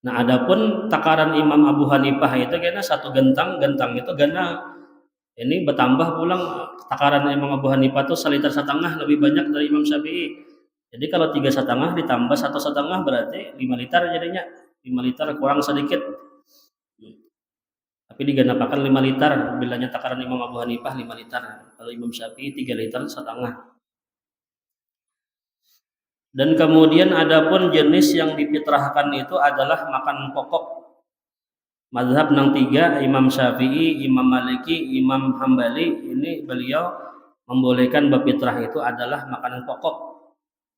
Nah, adapun takaran Imam Abu Hanifah itu kayaknya 1 gantang itu gana ini bertambah pulang. Takaran Imam Abu Hanifah itu 1,5 liter lebih banyak dari Imam Syafi'i. Jadi kalau 3,5 ditambah 1,5 berarti 5 liter jadinya. 5 liter kurang sedikit. Tapi diganapakan 5 liter. Bilanya takaran Imam Abu Hanifah 5 liter. Kalau Imam Syafi'i 3,5 liter. Dan kemudian adapun jenis yang difitrahkan itu adalah makan pokok. Mazhab yang 3, Imam Syafi'i, Imam Maliki, Imam Hambali, ini beliau membolehkan berfitrah itu adalah makanan pokok.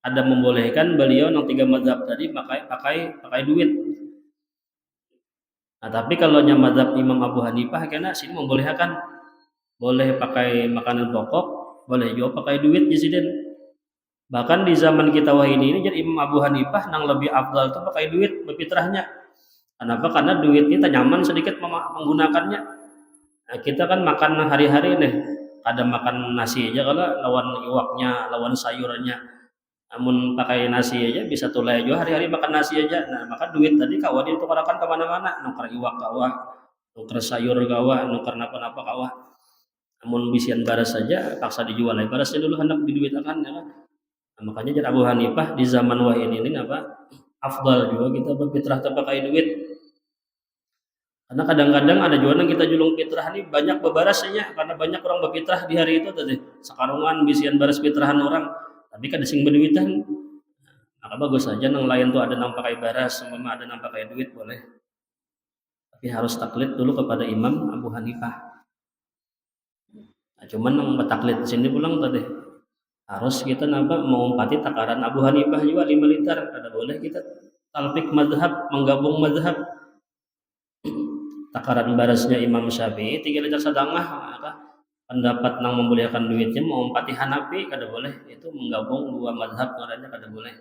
Ada membolehkan beliau yang 3 mazhab tadi pakai duit. Nah, tapi kalau nya mazhab Imam Abu Hanifah kena sini membolehkan boleh pakai makanan pokok, boleh juga pakai duit di sini. Bahkan di zaman kita ini jadi Imam Abu Hanifah yang lebih afdal itu pakai duit berfitrahnya. Kenapa? Karena duit kita nyaman sedikit menggunakannya. Nah, kita kan makan hari-hari nih, kadang makan nasi aja kalau lawan iwaknya, lawan sayurnya. Amun pakai nasi aja bisa tulai juga hari-hari makan nasi aja. Nah, maka duit tadi kawa ditukarakan ke mana-mana, nukar iwak kawa, nukar sayur kawa, nukar napa-napa kawa. Amun bisian baras saja paksa dijual. Barasnya dulu hendak diduitakan ya kan. Nah, makanya jadi Abu Hanifah di zaman wahid ini apa? Afdal juga kita berfitrah pakai duit. Karena kadang-kadang ada juga yang kita julung fitrah nih banyak bebarasnya karena banyak orang berfitrah di hari itu tadi. Sakarungan bisian baras fitrahan orang, tapi kada sing berduitan. Maka bagus saja nang lain tuh ada nang pakai baras, sama ada nang pakai duit boleh. Tapi harus taklid dulu kepada Imam Abu Hanifah. Nah, cuman nang betaklid sini pulang tadi harus kita nampak mengumpati takaran Abu Hanifah juga 5 liter. Kada boleh kita talpik mazhab, menggabung mazhab. Takaran barasnya Imam Syafi'i 3 liter setengah, maka pendapat nang membolehkan duitnya mengumpati Hanafi kada boleh. Itu menggabung dua mazhab ngarannya kada boleh.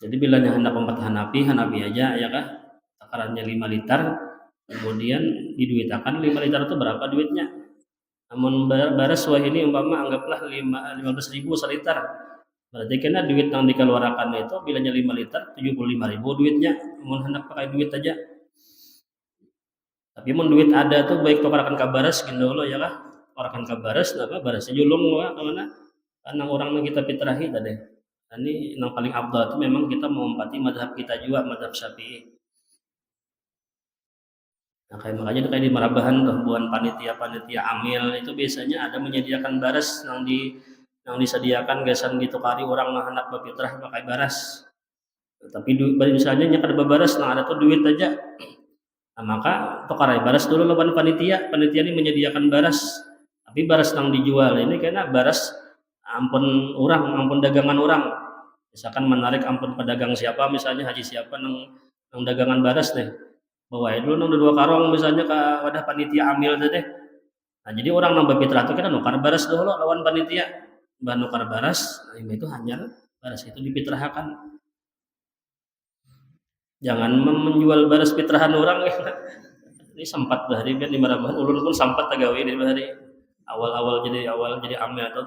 Jadi bila hendak empat Hanafi aja ya kah? Takarannya 5 liter, kemudian diduitakan 5 liter itu berapa duitnya? Namun baras wah ini umpama anggaplah 15.000 seliter. Berarti kena duit yang dikeluarkan itu bilanya 5 liter 75.000 duitnya. Namun hendak pakai duit aja. Tapi mun duit ada tuh baik tukarakan ke baras gitu loh ya kah? Tukarakan ke baras apa barasnya julung wah kemana? Karena orang yang kita fitrahi tadi. Ini yang paling abdal itu memang kita mengumpati madhab kita juga, madhab Syafi'i. Nah, makanya kayak di Marabahan tuh buan panitia amil itu biasanya ada menyediakan baras yang disediakan gasan ditukari orang yang hendak berfitrah pakai baras. Tapi misalnya nyakar babaras nah ada tuh duit aja. Nah, maka tukarai baras dulu lawan panitia ini menyediakan baras. Tapi baras yang dijual ini karena baras ampun dagangan orang. Misalkan menarik ampun pedagang siapa misalnya haji siapa nang dagangan baras deh. Bawa dulu nang 2 karung misalnya ke wadah panitia amil deh. Nah, jadi orang nang berfitrah itu kita nukar baras dulu lawan panitia. Bah nukar baras, nah, itu hanya baras itu difitrahkan. Jangan menjual baras fitrahan orang ya. Ini sempat bahari kan di Marabahan ulun pun sempat tagawi di bahari awal jadi amil atau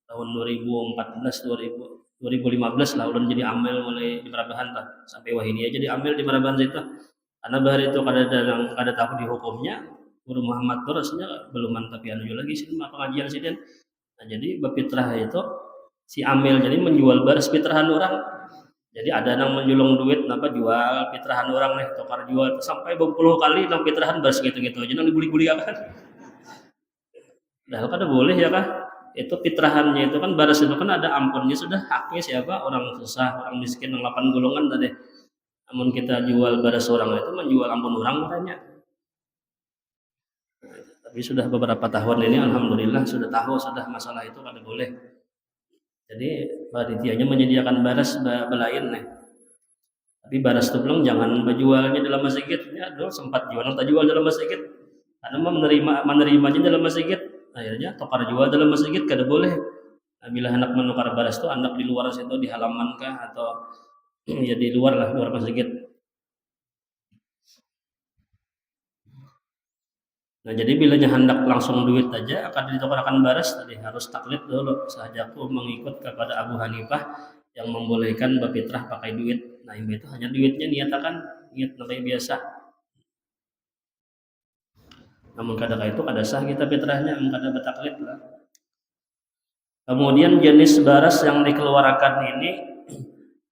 tahun 2015 lah ulun jadi amil mulai di Marabahan lah sampai wah ini aja di amil di Marabahan itu karena bahari itu kada tahu di hukumnya Guru Muhammad itu rasanya belum mantap ya lagi sih pengajian sih. Nah, jadi berfitrah itu si amil jadi menjual baras fitrahan orang. Jadi ada yang menjulung duit napa jual fitrahan orang nih tukar jual sampai 20 kali nang fitrahan baras gitu-gitu aja nang dibuli-buli akan. Dah kada boleh ya kah? Itu fitrahannya itu kan baras itu kan ada ampunnya sudah haknya siapa orang susah orang miskin yang 8 golongan tadi. Namun kita jual baras orang itu menjual ampun orang katanya. Tapi sudah beberapa tahun ini alhamdulillah sudah tahu sudah masalah itu kada boleh. Jadi panitianya menyediakan baras belain nih. Tapi baras itu belum jangan berjualnya dalam masjid. Ya, dulu sempat jual tak jual dalam masjid. Karena menerimanya dalam masjid. Akhirnya tukar jual dalam masjid kada boleh. Nah, bila hendak menukar baras itu hendak di luar situ di halaman kah atau ya di luar lah luar masjid. Nah, jadi bilanya hendak langsung duit aja akan ditukarkan baras tadi harus taklid dulu sahajaku mengikut kepada Abu Hanifah yang membolehkan berfitrah pakai duit. Nah, itu hanya duitnya niatakan niat namanya biasa. Namun kadang itu kada sah kita fitrahnya, kada bertaklid lah. Kemudian jenis baras yang dikeluarkan ini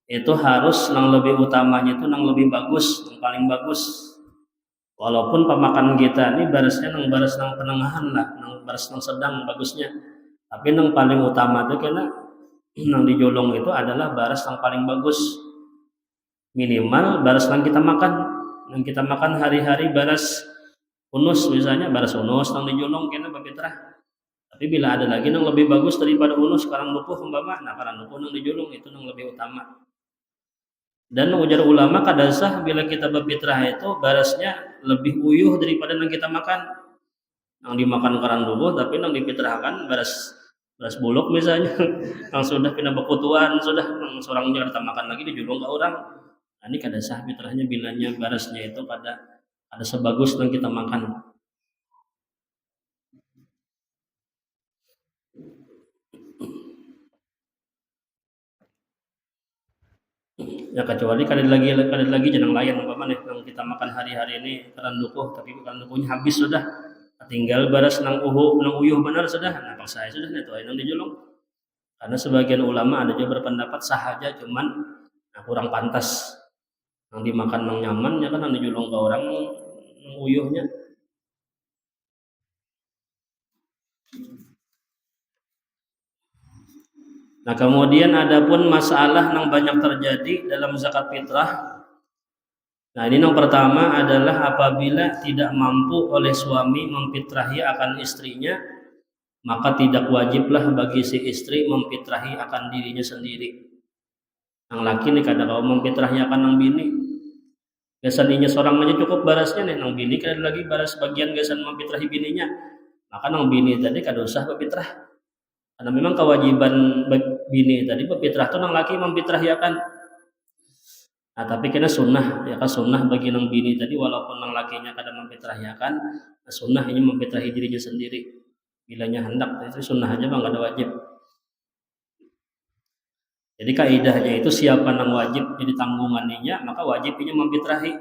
itu harus yang lebih utamanya itu yang lebih bagus, yang paling bagus. Walaupun pemakan kita ini barasnya nang baras nang penengahan lah, nang baras nang sedang bagusnya. Tapi nang paling utama itu karena nang dijolong itu adalah baras yang paling bagus. Minimal baras nang kita makan hari-hari baras unus misalnya baras unus nang dijolong kena berfitrah. Tapi bila ada lagi nang lebih bagus daripada unus sekarang lupuh umpama, nah karena lupuh nang dijolong itu nang lebih utama. Dan ujar ulama kada sah bila kita berfitrah itu barasnya lebih uyuh daripada yang kita makan. Yang dimakan karan dulu tapi yang difitrahkan baras bulog misalnya yang sudah pindah bekutuan sudah seorang jangan kita makan lagi dijulung ke orang. Nah, ini kada sah fitrahnya bilanya barasnya itu ada sebagus yang kita makan. Ya kecuali kali lagi jenang layan umpama nih yang kita makan hari-hari ini keran dukuh, tapi keran dukuhnya habis sudah, tinggal baras nang uyuh benar sudah, nah paksa sudah itu nang dijulung. Karena sebagian ulama ada juga berpendapat sah aja, cuman kurang pantas yang dimakan nang nyaman ya kan nang dijulung ke orang nang uyuhnya. Nah kemudian ada pun masalah yang banyak terjadi dalam zakat fitrah. Nah ini yang pertama adalah apabila tidak mampu oleh suami memfitrahi akan istrinya, maka tidak wajiblah bagi si istri memfitrahi akan dirinya sendiri. Yang laki nih kadang kau memfitrahi akan nang bini. Biasanya seorang aja cukup barasnya nih, nang bini kada lagi baras bagian gasan memfitrahi bininya. Maka nang bini tadi kada usah memfitrah. Karena memang kewajiban bini tadi berfitrah tuh nang laki memfitrahi akan. Nah tapi kena sunnah ya kan, sunnah bagi nang bini tadi walaupun nang lakinya kada memfitrahi akan, sunnah ini memfitrahi dirinya sendiri. Bilanya hendak itu sunnah aja bang, kada wajib. Jadi kaidahnya itu siapa nang wajib jadi tanggungannya, maka wajibnya memfitrahi.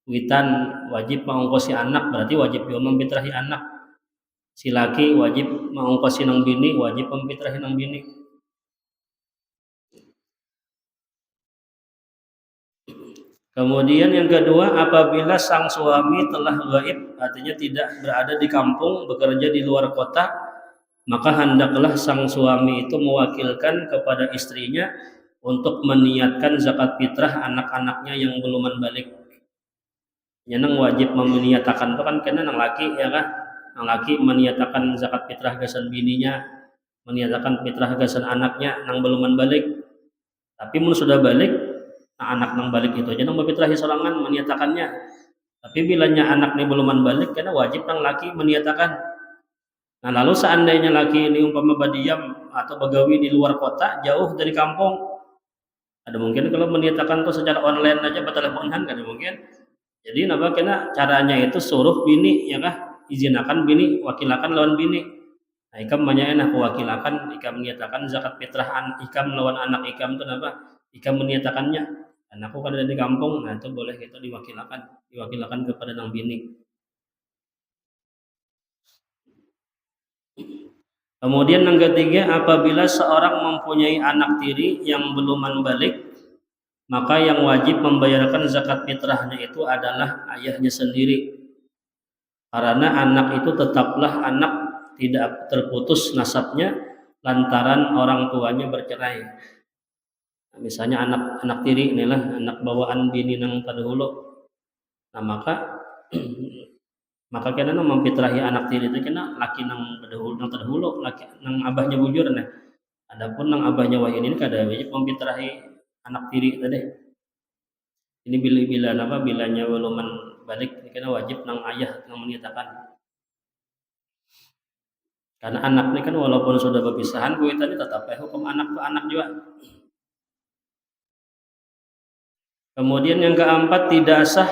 Witan wajib mengongkosi anak, berarti wajib juga memfitrahi anak. Si laki wajib mengongkosi nang bini, wajib memfitrahi nang bini. Kemudian yang kedua, apabila sang suami telah gaib, artinya tidak berada di kampung, bekerja di luar kota, maka hendaklah sang suami itu mewakilkan kepada istrinya untuk meniatkan zakat fitrah anak-anaknya yang belum balik. Yang wajib meniatakan itu kan kena nang laki ya kan, nang laki meniatakan zakat fitrah gasan bininya, meniatakan fitrah gasan anaknya nang belum balik. Tapi mun sudah balik, nah anak nang balik itu aja nang memfitrahi sorangan meniatakannya. Tapi bilanya anak ini belum balik, kena wajib nang laki meniatakan. Nah lalu seandainya laki ini umpama badiam atau begawi di luar kota, jauh dari kampung, ada mungkin kalau meniatakan tuh secara online aja berteleponan kan mungkin. Jadi napa kena caranya itu suruh bini ya kah, izinakan bini, wakilakan lawan bini. Nah ikam banyak enak wakilakan, ikam meniatakan zakat fitrah ikam lawan anak ikam itu napa, ikam meniatakannya. Anakku kan ada di kampung, nah itu boleh kita diwakilakan kepada nang bini. Kemudian yang ketiga, apabila seorang mempunyai anak tiri yang belum balik, maka yang wajib membayarkan zakat fitrahnya itu adalah ayahnya sendiri. Karena anak itu tetaplah anak, tidak terputus nasabnya lantaran orang tuanya bercerai. Misalnya anak tiri inilah anak bawaan bini nang terdahulu. Nah maka kena memfitrahi anak tiri itu kena laki nang terdahulu, laki nang abahnya bujur nah. Adapun nang abahnya wahyu ini kada wajib memfitrahi anak tiri tadi. Ini bilanya belum balik kena wajib nang ayah nang menyatakan. Karena anak ini kan walaupun sudah berpisahan kuitannya tetap hukum anak ke anak juga. Kemudian yang keempat, tidak sah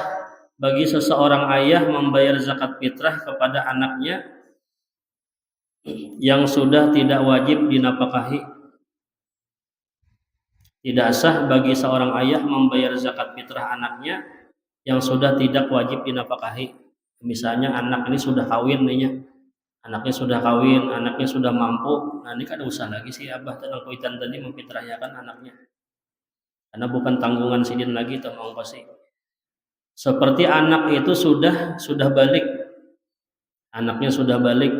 bagi seseorang ayah membayar zakat fitrah kepada anaknya yang sudah tidak wajib dinafkahi. Tidak sah bagi seorang ayah membayar zakat fitrah anaknya yang sudah tidak wajib dinafkahi. Misalnya anak ini sudah kawin nih, anaknya sudah kawin, anaknya sudah mampu, nah ini kan usah lagi si abah tenang kuitan tadi memfitrahyakan anaknya. Karena bukan tanggungan sidin lagi atau mengongkosi. Seperti anak itu sudah balik, anaknya sudah balik,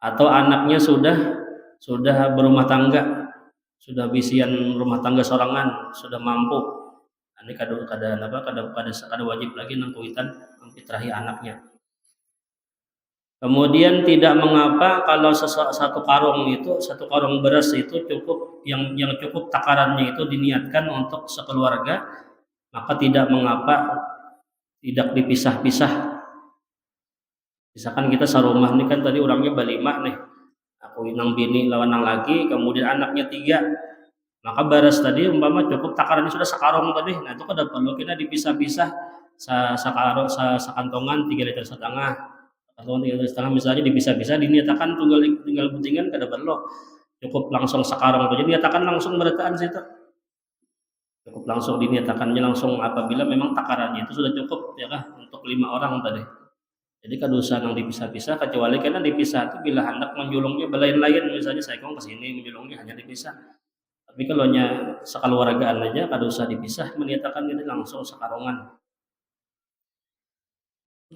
atau anaknya sudah berumah tangga, sudah bisian rumah tangga sorangan, sudah mampu. Ini kada wajib lagi nang kuitan memfitrahi anaknya. Kemudian tidak mengapa kalau satu karung beras itu cukup yang cukup takarannya itu diniatkan untuk sekeluarga, maka tidak mengapa tidak dipisah-pisah. Misalkan kita sarumah nih kan tadi orangnya berlima nih, aku nang bini lawan nang laki, kemudian anaknya 3, maka beras tadi umpama cukup takarannya sudah sekarung tadi, nah itu kada perlu kita dipisah-pisah sakantongan 3,5 liter atau 3,5 liter misalnya dipisah-pisah diniatakan tinggal butingan kada perlu, cukup langsung sekarang aja niatakan langsung berataan situ. Cukup langsung diniatakannya langsung apabila memang takarannya itu sudah cukup ya kan untuk 5 orang tadi. Jadi kadosa yang dipisah-pisah kecuali karena dipisah itu bila hendak menjulungnya belain-lain, misalnya saekong ke sini menjulungnya hanya dipisah. Tapi kalau nya sakaluargaan aja kadosa dipisah meniatakan ini langsung sekarongan.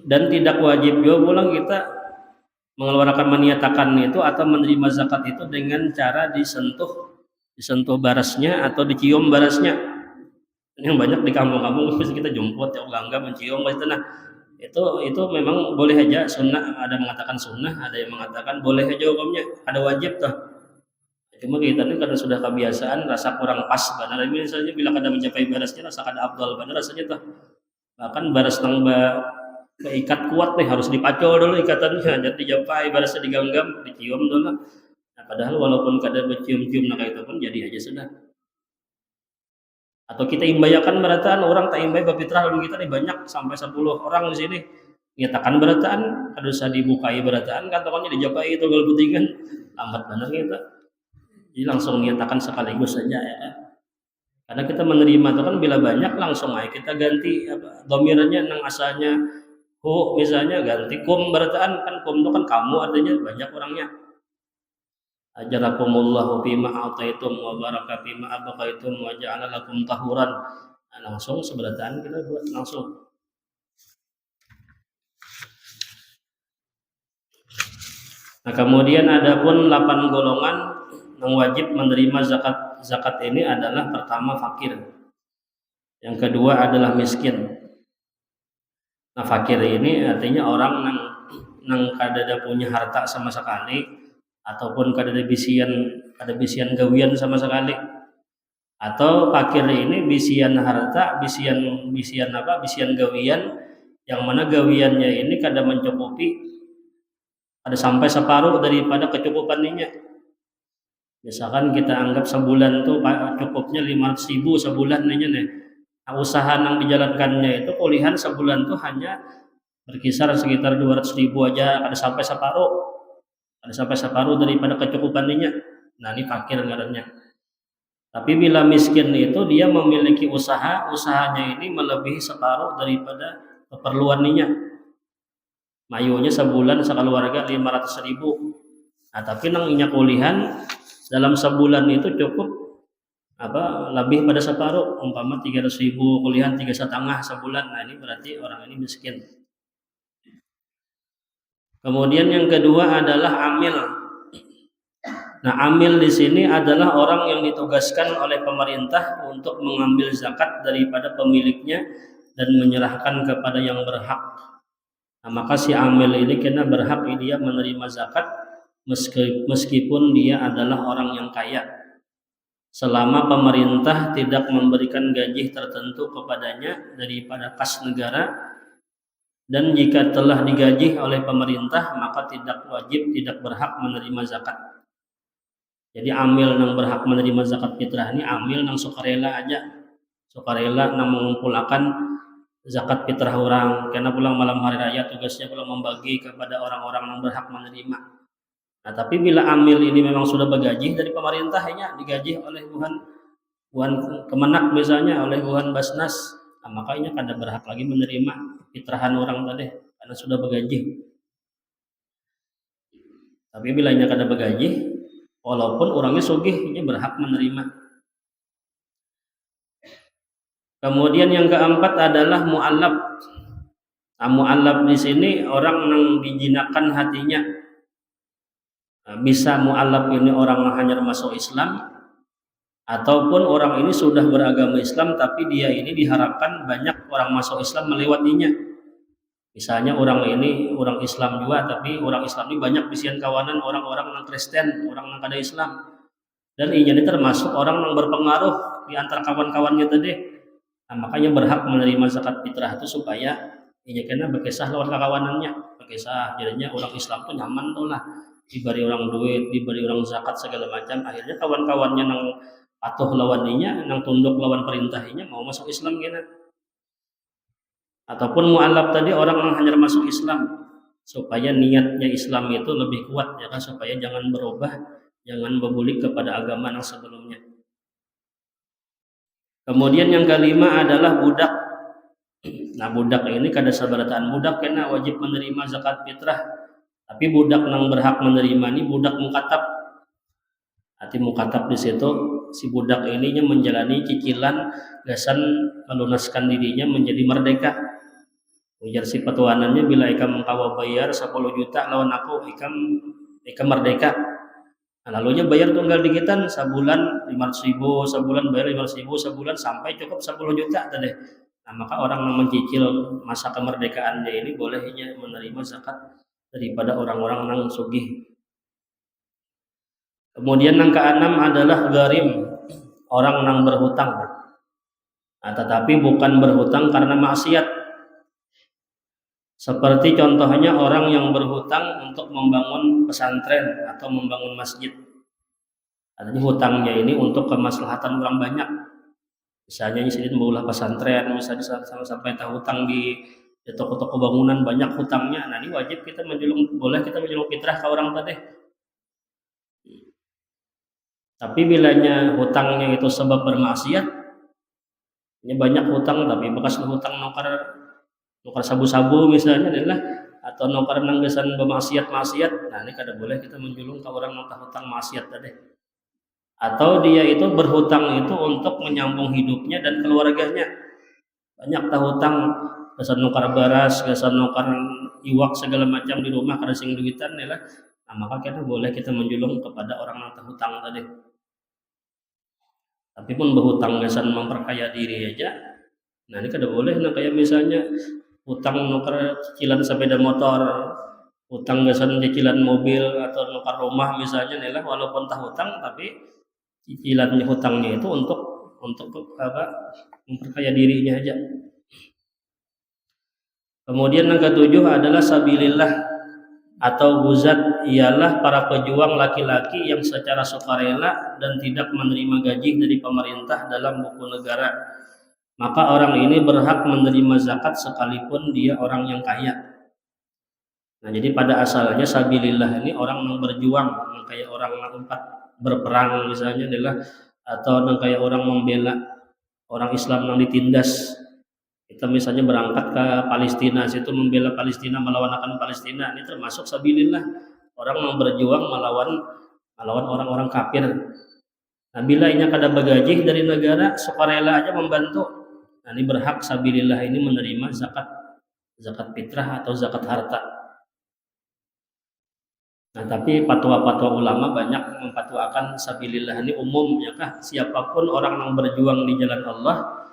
Dan tidak wajib juga pulang kita mengeluarkan meniatakan itu atau menerima zakat itu dengan cara disentuh barasnya atau dicium barasnya. Ini yang banyak di kampung-kampung kita jemput ya bangga mencium itu. Nah itu memang boleh aja sunnah, ada mengatakan sunnah, ada yang mengatakan boleh aja hukumnya, ada wajib tuh. Cuma kita ini karena sudah kebiasaan rasa kurang pas benar, misalnya bila kada mencapai barasnya rasa kada abdul benar rasanya tuh. Bahkan baras nambah keikat kuat nih harus dipacol dulu ikatannya, jadi dijapai barasnya digenggam dicium dulu. Nah, padahal walaupun kada bercium-cium nah itu pun jadi aja sudah. Atau kita imbayakan berataan orang tak imbay bapitrah lalu kita nih banyak sampai 10 orang di sini nyatakan berataan harus dibukai berataan kantongannya dijapai itu kalau putingan lambat benar gitu. Jadi langsung nyatakan sekaligus saja ya. Karena kita menerima itu kan bila banyak langsung aja kita ganti domirannya nang asalnya hu misalnya ganti kum berataan kan kum itu kan kamu artinya banyak orangnya. Ajarakumullahu fima ataitum wa baraka fima abqaitum wa ja'ala lakum tahuran. Nah, langsung seberataan kita buat langsung. Nah, kemudian ada pun 8 golongan yang wajib menerima zakat ini adalah pertama fakir. Yang kedua adalah miskin. Nah, fakir ini artinya orang nang kada punya harta sama sekali ataupun kada ada bisian gawian sama sekali, atau fakir ini bisian harta bisian gawian yang mana gawiannya ini kada mencukupi, ada sampai separuh daripada kecukupannya. Misalkan kita anggap sebulan tuh cukupnya 500.000 sebulan nih. Nah, usaha yang dijalankannya itu kulihan sebulan tuh hanya berkisar sekitar 200.000 aja, ada sampai separuh daripada kecukupannya. Nah, ini fakir ngarannya. Tapi bila miskin itu dia memiliki usahanya ini melebihi separuh daripada keperluannya. Mayunya sebulan sekeluarga 500.000. Nah, tapi nang inya kulihan dalam sebulan itu cukup lebih pada separuh, umpama 300.000 kulihan 3,5 sebulan. Nah, ini berarti orang ini miskin. Kemudian yang kedua adalah amil. Nah, amil di sini adalah orang yang ditugaskan oleh pemerintah untuk mengambil zakat daripada pemiliknya dan menyerahkan kepada yang berhak. Nah, maka si amil ini kena berhak dia menerima zakat meskipun dia adalah orang yang kaya, selama pemerintah tidak memberikan gaji tertentu kepadanya daripada kas negara. Dan jika telah digaji oleh pemerintah maka tidak wajib, tidak berhak menerima zakat. Jadi amil yang berhak menerima zakat fitrah ini amil yang sukarela aja, sukarela yang mengumpulkan zakat fitrah orang, karena pulang malam hari raya tugasnya pulang membagi kepada orang-orang yang berhak menerima. Nah, tapi bila amil ini memang sudah bergaji dari pemerintahnya, digaji oleh Wuhan Kemenak misalnya, oleh Wuhan Basnas, nah, makanya kada berhak lagi menerima fitrahan orang tadi karena sudah bergaji. Tapi bila nya kada bergaji, walaupun orangnya sugih, dia berhak menerima. Kemudian yang keempat adalah mu'allab. Nah, mu'allab di sini orang yang dijinakan hatinya. Nah, bisa mu'allab ini orang yang hanya masuk Islam, ataupun orang ini sudah beragama Islam tapi dia ini diharapkan banyak orang masuk Islam melewatinya. Misalnya orang ini orang Islam juga, tapi orang Islam ini banyak bisian kawanan orang-orang yang Kristen, orang yang kada Islam. Dan ini termasuk orang yang berpengaruh di antara kawan-kawannya tadi. Nah, makanya berhak menerima zakat fitrah itu supaya ini kena berkisah lawan kawanannya, berkisah jadinya orang Islam tuh nyaman tuh lah, diberi orang duit, diberi orang zakat segala macam. Akhirnya kawan-kawannya yang patuh lawannya, yang tunduk lawan perintahnya mau masuk Islam gitu. Ataupun mu'allab tadi orang yang hanya masuk Islam supaya niatnya Islam itu lebih kuat ya kan, supaya jangan berubah, jangan berbulik kepada agama yang sebelumnya. Kemudian yang kelima adalah budak. Nah, budak ini kada sabarataan budak kena wajib menerima zakat fitrah. Tapi budak yang berhak menerima ini budak mukatab. Arti mukatab di situ si budak ininya menjalani cicilan gasan melunaskan dirinya menjadi merdeka. Ujar si petuanannya, bila ikam kawa bayar 10 juta lawan aku ikam merdeka. Nah, lalunya bayar tunggal dikitan sebulan 500.000, sebulan bayar 500.000, sebulan sampai cukup 10 juta tadi. Nah, maka orang yang mencicil masa kemerdekaannya ini bolehnya menerima zakat daripada orang-orang yang sugih. Kemudian yang keenam adalah garim, orang yang berhutang. Nah, tetapi bukan berhutang karena maksiat. Seperti contohnya orang yang berhutang untuk membangun pesantren atau membangun masjid. Artinya hutangnya ini untuk kemaslahatan orang banyak. Misalnya nyisirin maulah pesantren, misalnya sampai hutang di toko-toko bangunan banyak hutangnya. Nah, ini wajib kita boleh kita menjulung fitrah ke orang tadi. Tapi bilanya hutangnya itu sebab bermaksiat, ini banyak hutang tapi bekas hutang nukar sabu-sabu misalnya adalah atau nukar nanggesan bermaksiat-maksiat. Nah, ini kada boleh kita menjulung ke orang yang hutang maksiat tadi. Atau dia itu berhutang itu untuk menyambung hidupnya dan keluarganya. Banyak hutang gasan nukar baras, gasan nukar iwak segala macam di rumah kada sing duitan adalah. Nah, maka kita boleh kita menjulung kepada orang yang hutang tadi. Tapi pun berhutang gasan memperkaya diri aja. Nah, ini kada boleh. Nah, kayak misalnya utang nukar cicilan sepeda motor, utang gasan cicilan mobil atau nukar rumah misalnya adalah walaupun hutang tapi cicilannya hutangnya itu untuk apa memperkaya dirinya aja. Kemudian yang ketujuh adalah sabilillah atau guzat, ialah para pejuang laki-laki yang secara sukarela dan tidak menerima gaji dari pemerintah dalam buku negara. Maka orang ini berhak menerima zakat sekalipun dia orang yang kaya. Nah, jadi pada asalnya sabilillah ini orang yang berjuang, yang kayak orang yang berperang misalnya adalah, atau yang kayak orang membela orang Islam yang ditindas. Kita misalnya berangkat ke Palestina, situ membela Palestina, melawan Palestina, ini termasuk sabilillah, orang yang berjuang melawan orang-orang kafir. Nah, bila ini kada bergaji dari negara, sukarela aja membantu. Nah, ini berhak sabilillah ini menerima zakat fitrah atau zakat harta. Nah, tapi fatwa-fatwa ulama banyak memfatwakan sabilillah ini umum, ya kah? Siapapun orang yang berjuang di jalan Allah,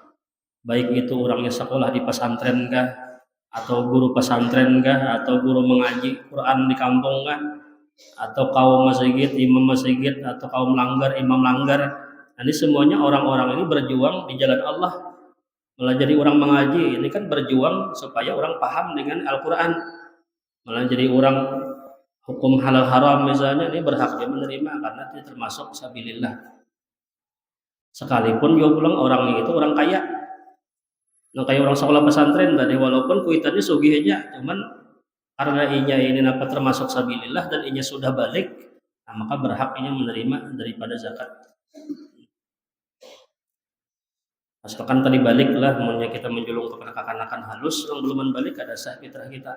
baik itu orangnya sekolah di pesantren kah, atau guru pesantren kah, atau guru mengaji Quran di kampung kah, atau kaum masjid, imam masjid, atau kaum langgar, imam langgar. Nah, ini semuanya orang-orang ini berjuang di jalan Allah. Malah jadi orang mengaji ini kan berjuang supaya orang paham dengan Al-Quran. Malah jadi orang hukum halal haram misalnya, ini berhak dia menerima karena dia termasuk sabilillah. Sekalipun juga pulang orang itu orang kaya. Nah, kayak orang sekolah pesantren tadi, walaupun kuitannya sugih aja, cuman karena inya ini dapat termasuk sabilillah dan inya sudah balik, nah, maka berhak inya menerima daripada zakat. Asalkan tadi balik lah, maunya kita menjulung kepada kekanakan halus, yang belum balik ada sah fitrah kita.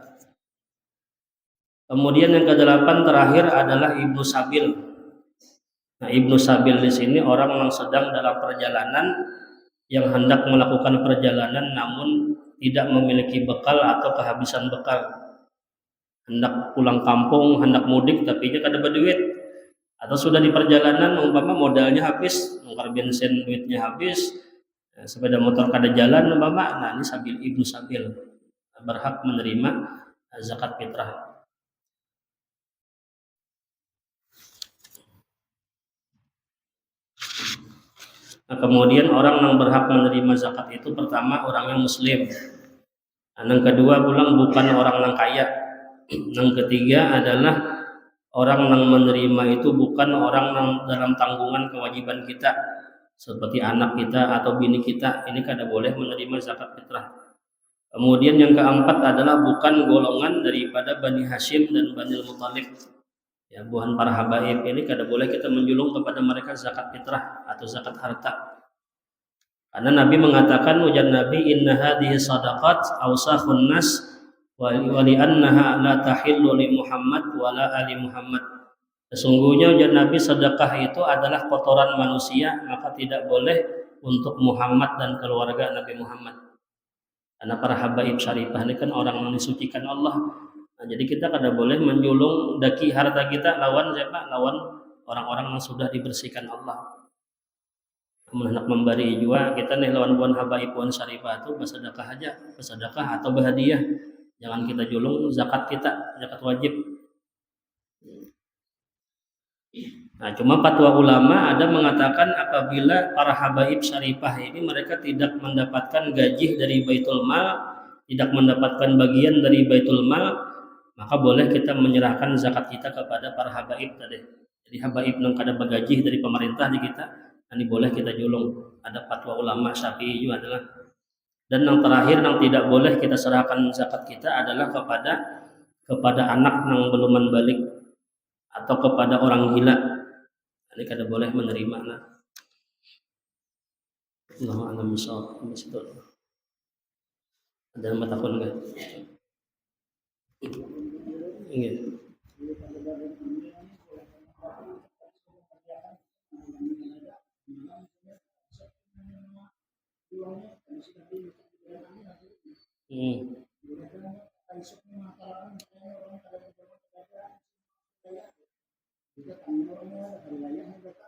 Kemudian yang kedelapan terakhir adalah ibnu sabil. Nah, ibnu sabil di sini orang yang sedang dalam perjalanan, yang hendak melakukan perjalanan namun tidak memiliki bekal atau kehabisan bekal. Hendak pulang kampung, hendak mudik tapi dia kada berduit. Atau sudah di perjalanan umpama modalnya habis, nukar bensin duitnya habis, sepeda motor kada jalan umpama, nah ini ibnu sabil berhak menerima zakat fitrah. Nah, kemudian orang yang berhak menerima zakat itu pertama orang yang muslim. Nah, yang kedua pulang bukan orang yang kaya. Yang ketiga adalah orang yang menerima itu bukan orang yang dalam tanggungan kewajiban kita, seperti anak kita atau bini kita, ini kada boleh menerima zakat fitrah. Kemudian yang keempat adalah bukan golongan daripada Bani Hashim dan Bani Muthalib. Ya, bukan para habaib, ini kada boleh kita menjulung kepada mereka zakat fitrah atau zakat harta. Karena Nabi mengatakan, ujar Nabi, inna hadhihi sadaqat awsakhun nas wa li annaha la tahillu li Muhammad wa la ali Muhammad. Sesungguhnya ujar Nabi, sedekah itu adalah kotoran manusia, maka tidak boleh untuk Muhammad dan keluarga Nabi Muhammad. Karena para habaib syarifah ini kan orang yang disucikan Allah. Nah, jadi kita kada boleh menjulung daki harta kita lawan siapa? Lawan orang-orang yang sudah dibersihkan Allah. Hendak memberi juga kita nih lawan buan habaib buan syarifah itu bersedekah aja, bersedekah atau berhadiah. Jangan kita julung zakat kita, zakat wajib. Nah, cuma fatwa ulama ada mengatakan apabila para habaib syarifah ini mereka tidak mendapatkan gaji dari Baitul Mal, tidak mendapatkan bagian dari Baitul Mal, maka boleh kita menyerahkan zakat kita kepada para habaib tadi. Jadi habaib yang kada bergaji dari pemerintah di kita, ini boleh kita julung. Ada fatwa ulama Syafi'i juga adalah. Dan yang terakhir yang tidak boleh kita serahkan zakat kita adalah kepada anak yang belum balik atau kepada orang gila. Ini kada boleh menerima. Nah, Allahu a'lam bishawab. Ada yang bertakun enggak? Ingin.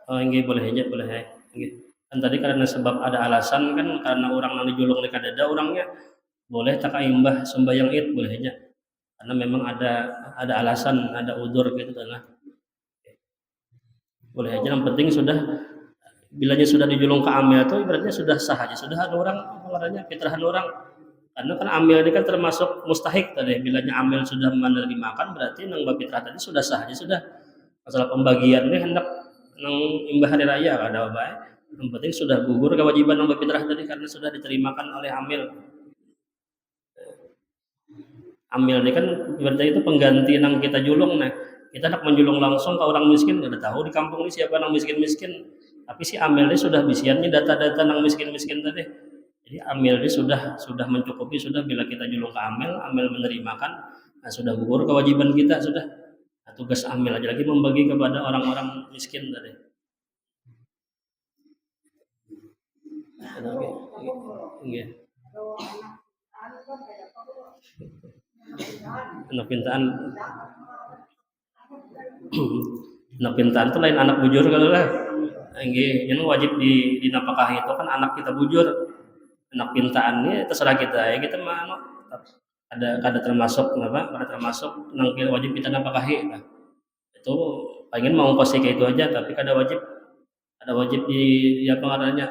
Oh, enggak boleh aja, boleh ya. Kan tadi karena sebab ada alasan kan karena orang yang dijulung oleh kadada orangnya boleh tak imbah sembahyang id boleh aja. Karena memang ada alasan, ada udur gitu kan. Boleh aja, yang penting sudah bilanya sudah dijulung ke amil itu berarti sudah sah aja, sudah ada orang pengarangnya fitrahan orang. Karena kan amil ini kan termasuk mustahik tadi, bilanya amil sudah menerima berarti nang fitrah tadi sudah sah aja sudah. Masalah pembagian ini hendak nang imbah hari raya ada apa? Yang penting sudah gugur kewajiban nang fitrah tadi karena sudah diterimakan oleh amil. Amil ini kan berarti itu pengganti nang kita julung. Nah, kita nak menjulung langsung ke orang miskin, nggak tahu di kampung ini siapa nang miskin-miskin. Tapi si amil ini sudah bisiannya data-data nang miskin-miskin tadi. Jadi amil ini sudah mencukupi, sudah bila kita julung ke amil menerimakan, nah sudah gugur kewajiban kita sudah. Nah, tugas amil aja lagi membagi kepada orang-orang miskin tadi. Oke. Anak pintaan itu lain anak bujur kalau lah. Nggih, yang wajib dinapakahi itu kan anak kita bujur. Anak pintaan ini terserah kita ya, kita mah ada termasuk apa? Ada termasuk nang wajib kita napakahi. Nah, itu pengen mau kos kayak itu aja tapi ada wajib di apa namanya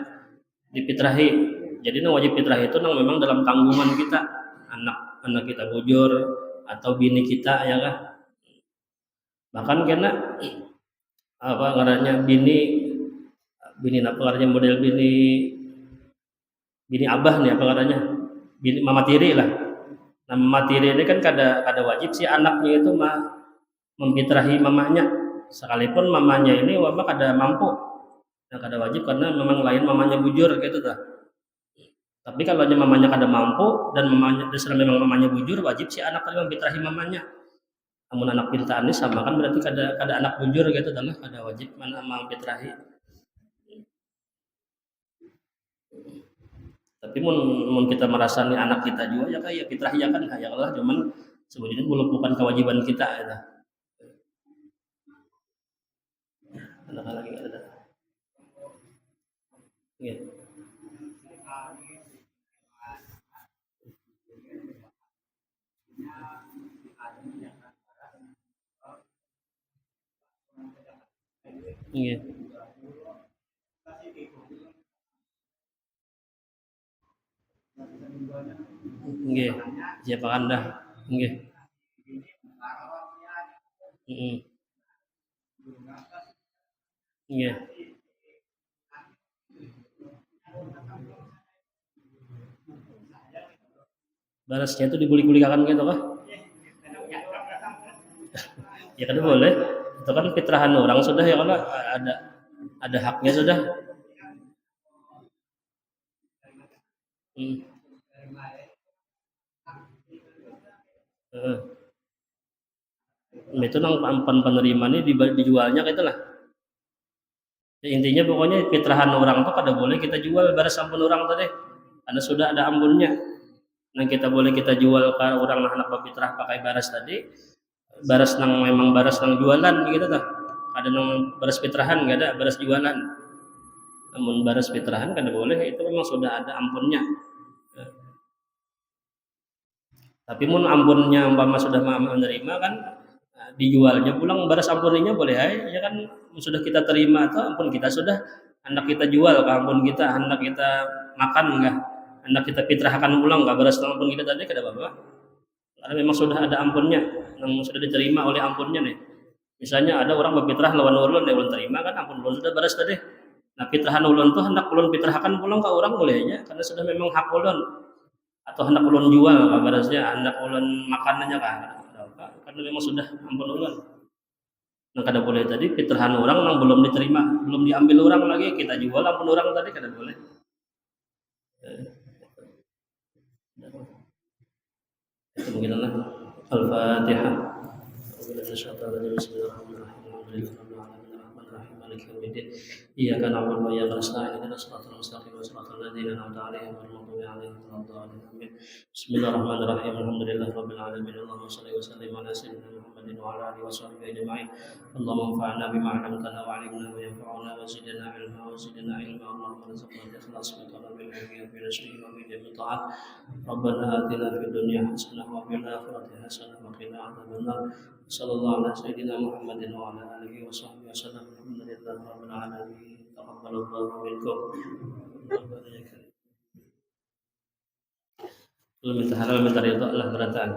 dipitrahi. Jadi nang wajib fitrah itu nang memang dalam tanggungan kita, anak kita bujur atau bini kita ya kan. Bahkan karena apa ngarannya bini apa ngarannya model bini abah nih apa ngarannya bini mama tiri lah. Nah mama tiri ini kan kada wajib si anaknya itu memfitrahi mamanya sekalipun mamanya ini wabah kada mampu. Nah kada wajib karena memang lain mamanya bujur gitu dah. Tapi kalau mamanya kada mampu dan mamanya memang mamanya bujur wajib si anak tadi memfitrahi mamanya. Namun anak pintaan ini sama kan berarti kada anak bujur gitu dah kada wajib mana memfitrahi. Tapi mun kita merasa nih anak kita juga ya kayak fitrah ya kan ya Allah cuman sebenarnya bukan kewajiban kita ya. Anak lagi ada. Iya. Iya. Nggih, siapa Anda? Nggih. Heeh. Nggih. Balasnya itu dibuli-bulikakan gitu kah? Ya kan boleh. Itu kan fitrahan orang sudah ya kalau ada haknya sudah. Hmm. Heeh. Itu nang ampan penerima ini dijualnya gitu lah. Ya, intinya pokoknya fitrahan orang tuh kada boleh kita jual baras ampun orang tadi. Karena sudah ada ambunnya. Nah kita boleh kita jual ke orang nah anak fitrah pakai baras tadi. Baras nang memang baras nang jualan gitu tuh. Ada nang baras fitrahan nggak ada baras jualan. Namun baras fitrahan kada boleh itu memang sudah ada ampunnya. Tapi mun ampunnya umpama sudah menerima kan dijualnya pulang baras ampuninya boleh aja ya kan sudah kita terima atau ampun kita sudah hendak kita jual ke ampun kita hendak kita makan enggak hendak kita fitrahkan pulang enggak baras ampun kita tadi kada apa-apa karena memang sudah ada ampunnya yang sudah diterima oleh ampunnya nih misalnya ada orang berfitrah lawan ulun yang ulun terima kan ampun ulun sudah baras tadi nah fitrahan ulun tuh hendak ulun fitrahkan pulang ke orang boleh aja karena sudah memang hak ulun atau hendak ulun jual kabarasnya hendak ulun makanannya kan karena memang sudah ampun ulun nah kada boleh tadi fitrahan orang yang belum diterima belum diambil orang lagi kita jual ampun orang tadi kada boleh. Itu mungkin lah al-fatihah. إياك نعبد وإياك نستعين اهدنا الصراط المستقيم صراط الذين أنعمت عليهم غير المغضوب عليهم ولا الضالين آمين. بسم الله الرحمن الرحيم الحمد لله رب العالمين اللهم صل وسلم على سيدنا محمد وعلى آله وصحبه أجمعين اللهم انفعنا بما علمتنا وعلمنا وينفعنا وزدنا علما علما اللهم ارزقنا الإخلاص في طلب العلم في نشره وفي جميع الطاعات ربنا آتنا في الدنيا حسنة وفي الآخرة حسنة وقنا عذاب النار صلى الله على سيدنا محمد وعلى آله وصحبه وسلم الحمد لله رب العالمين تقبل الله منكم. Lu minta halal minta ridho Allah berataan.